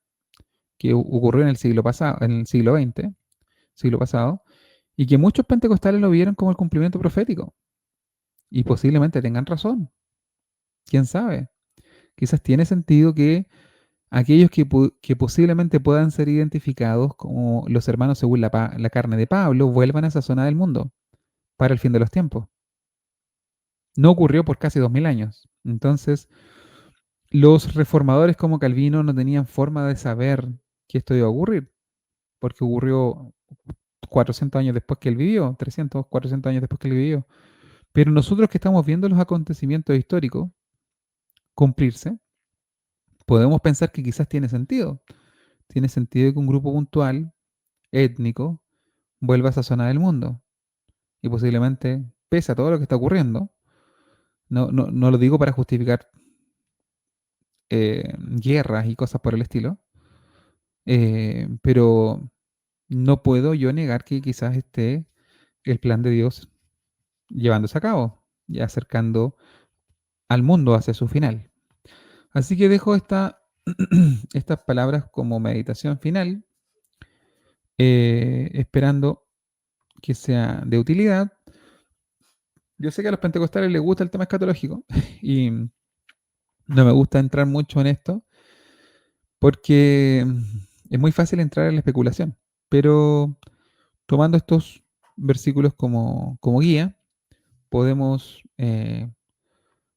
que ocurrió en el siglo pasado, en el siglo XX, siglo pasado, y que muchos pentecostales lo vieron como el cumplimiento profético, y posiblemente tengan razón. ¿Quién sabe? Quizás tiene sentido que aquellos que posiblemente puedan ser identificados como los hermanos según la carne de Pablo vuelvan a esa zona del mundo para el fin de los tiempos. No ocurrió por casi 2000 años. Entonces, los reformadores como Calvino no tenían forma de saber que esto iba a ocurrir, porque ocurrió 400 años después que él vivió, 300, 400 años después que él vivió. Pero nosotros que estamos viendo los acontecimientos históricos cumplirse, podemos pensar que quizás tiene sentido. Tiene sentido que un grupo puntual, étnico, vuelva a esa zona del mundo. Y posiblemente, pese a todo lo que está ocurriendo, no lo digo para justificar guerras y cosas por el estilo, pero no puedo yo negar que quizás esté el plan de Dios llevándose a cabo y acercando al mundo hacia su final. Así que dejo estas palabras como meditación final, esperando que sea de utilidad. Yo sé que a los pentecostales les gusta el tema escatológico y no me gusta entrar mucho en esto porque es muy fácil entrar en la especulación, pero tomando estos versículos como guía, podemos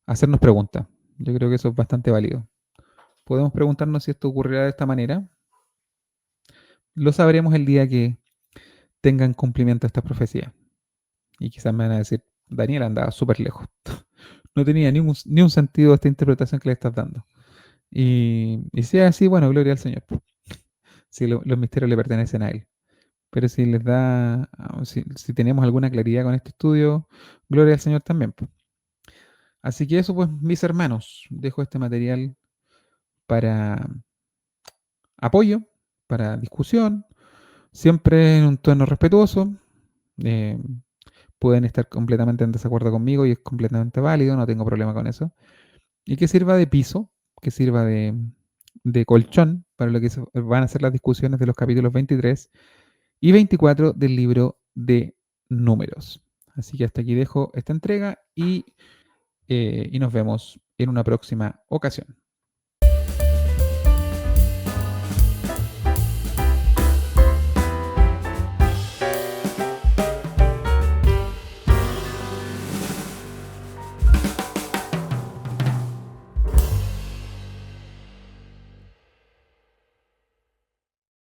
hacernos preguntas. Yo creo que eso es bastante válido. Podemos preguntarnos si esto ocurrirá de esta manera. Lo sabremos el día que tengan cumplimiento esta profecía. Y quizás me van a decir, Daniel andaba súper lejos. No tenía ni un sentido esta interpretación que le estás dando. Y si es así, bueno, gloria al Señor. Si los misterios le pertenecen a Él. Pero si les da, si tenemos alguna claridad con este estudio, gloria al Señor también. Así que eso, pues, mis hermanos, dejo este material para apoyo, para discusión, siempre en un tono respetuoso. Eh, Pueden estar completamente en desacuerdo conmigo y es completamente válido, no tengo problema con eso. Y que sirva de piso, que sirva de colchón para lo que van a ser las discusiones de los capítulos 23 y 24 del libro de Números. Así que hasta aquí dejo esta entrega y nos vemos en una próxima ocasión.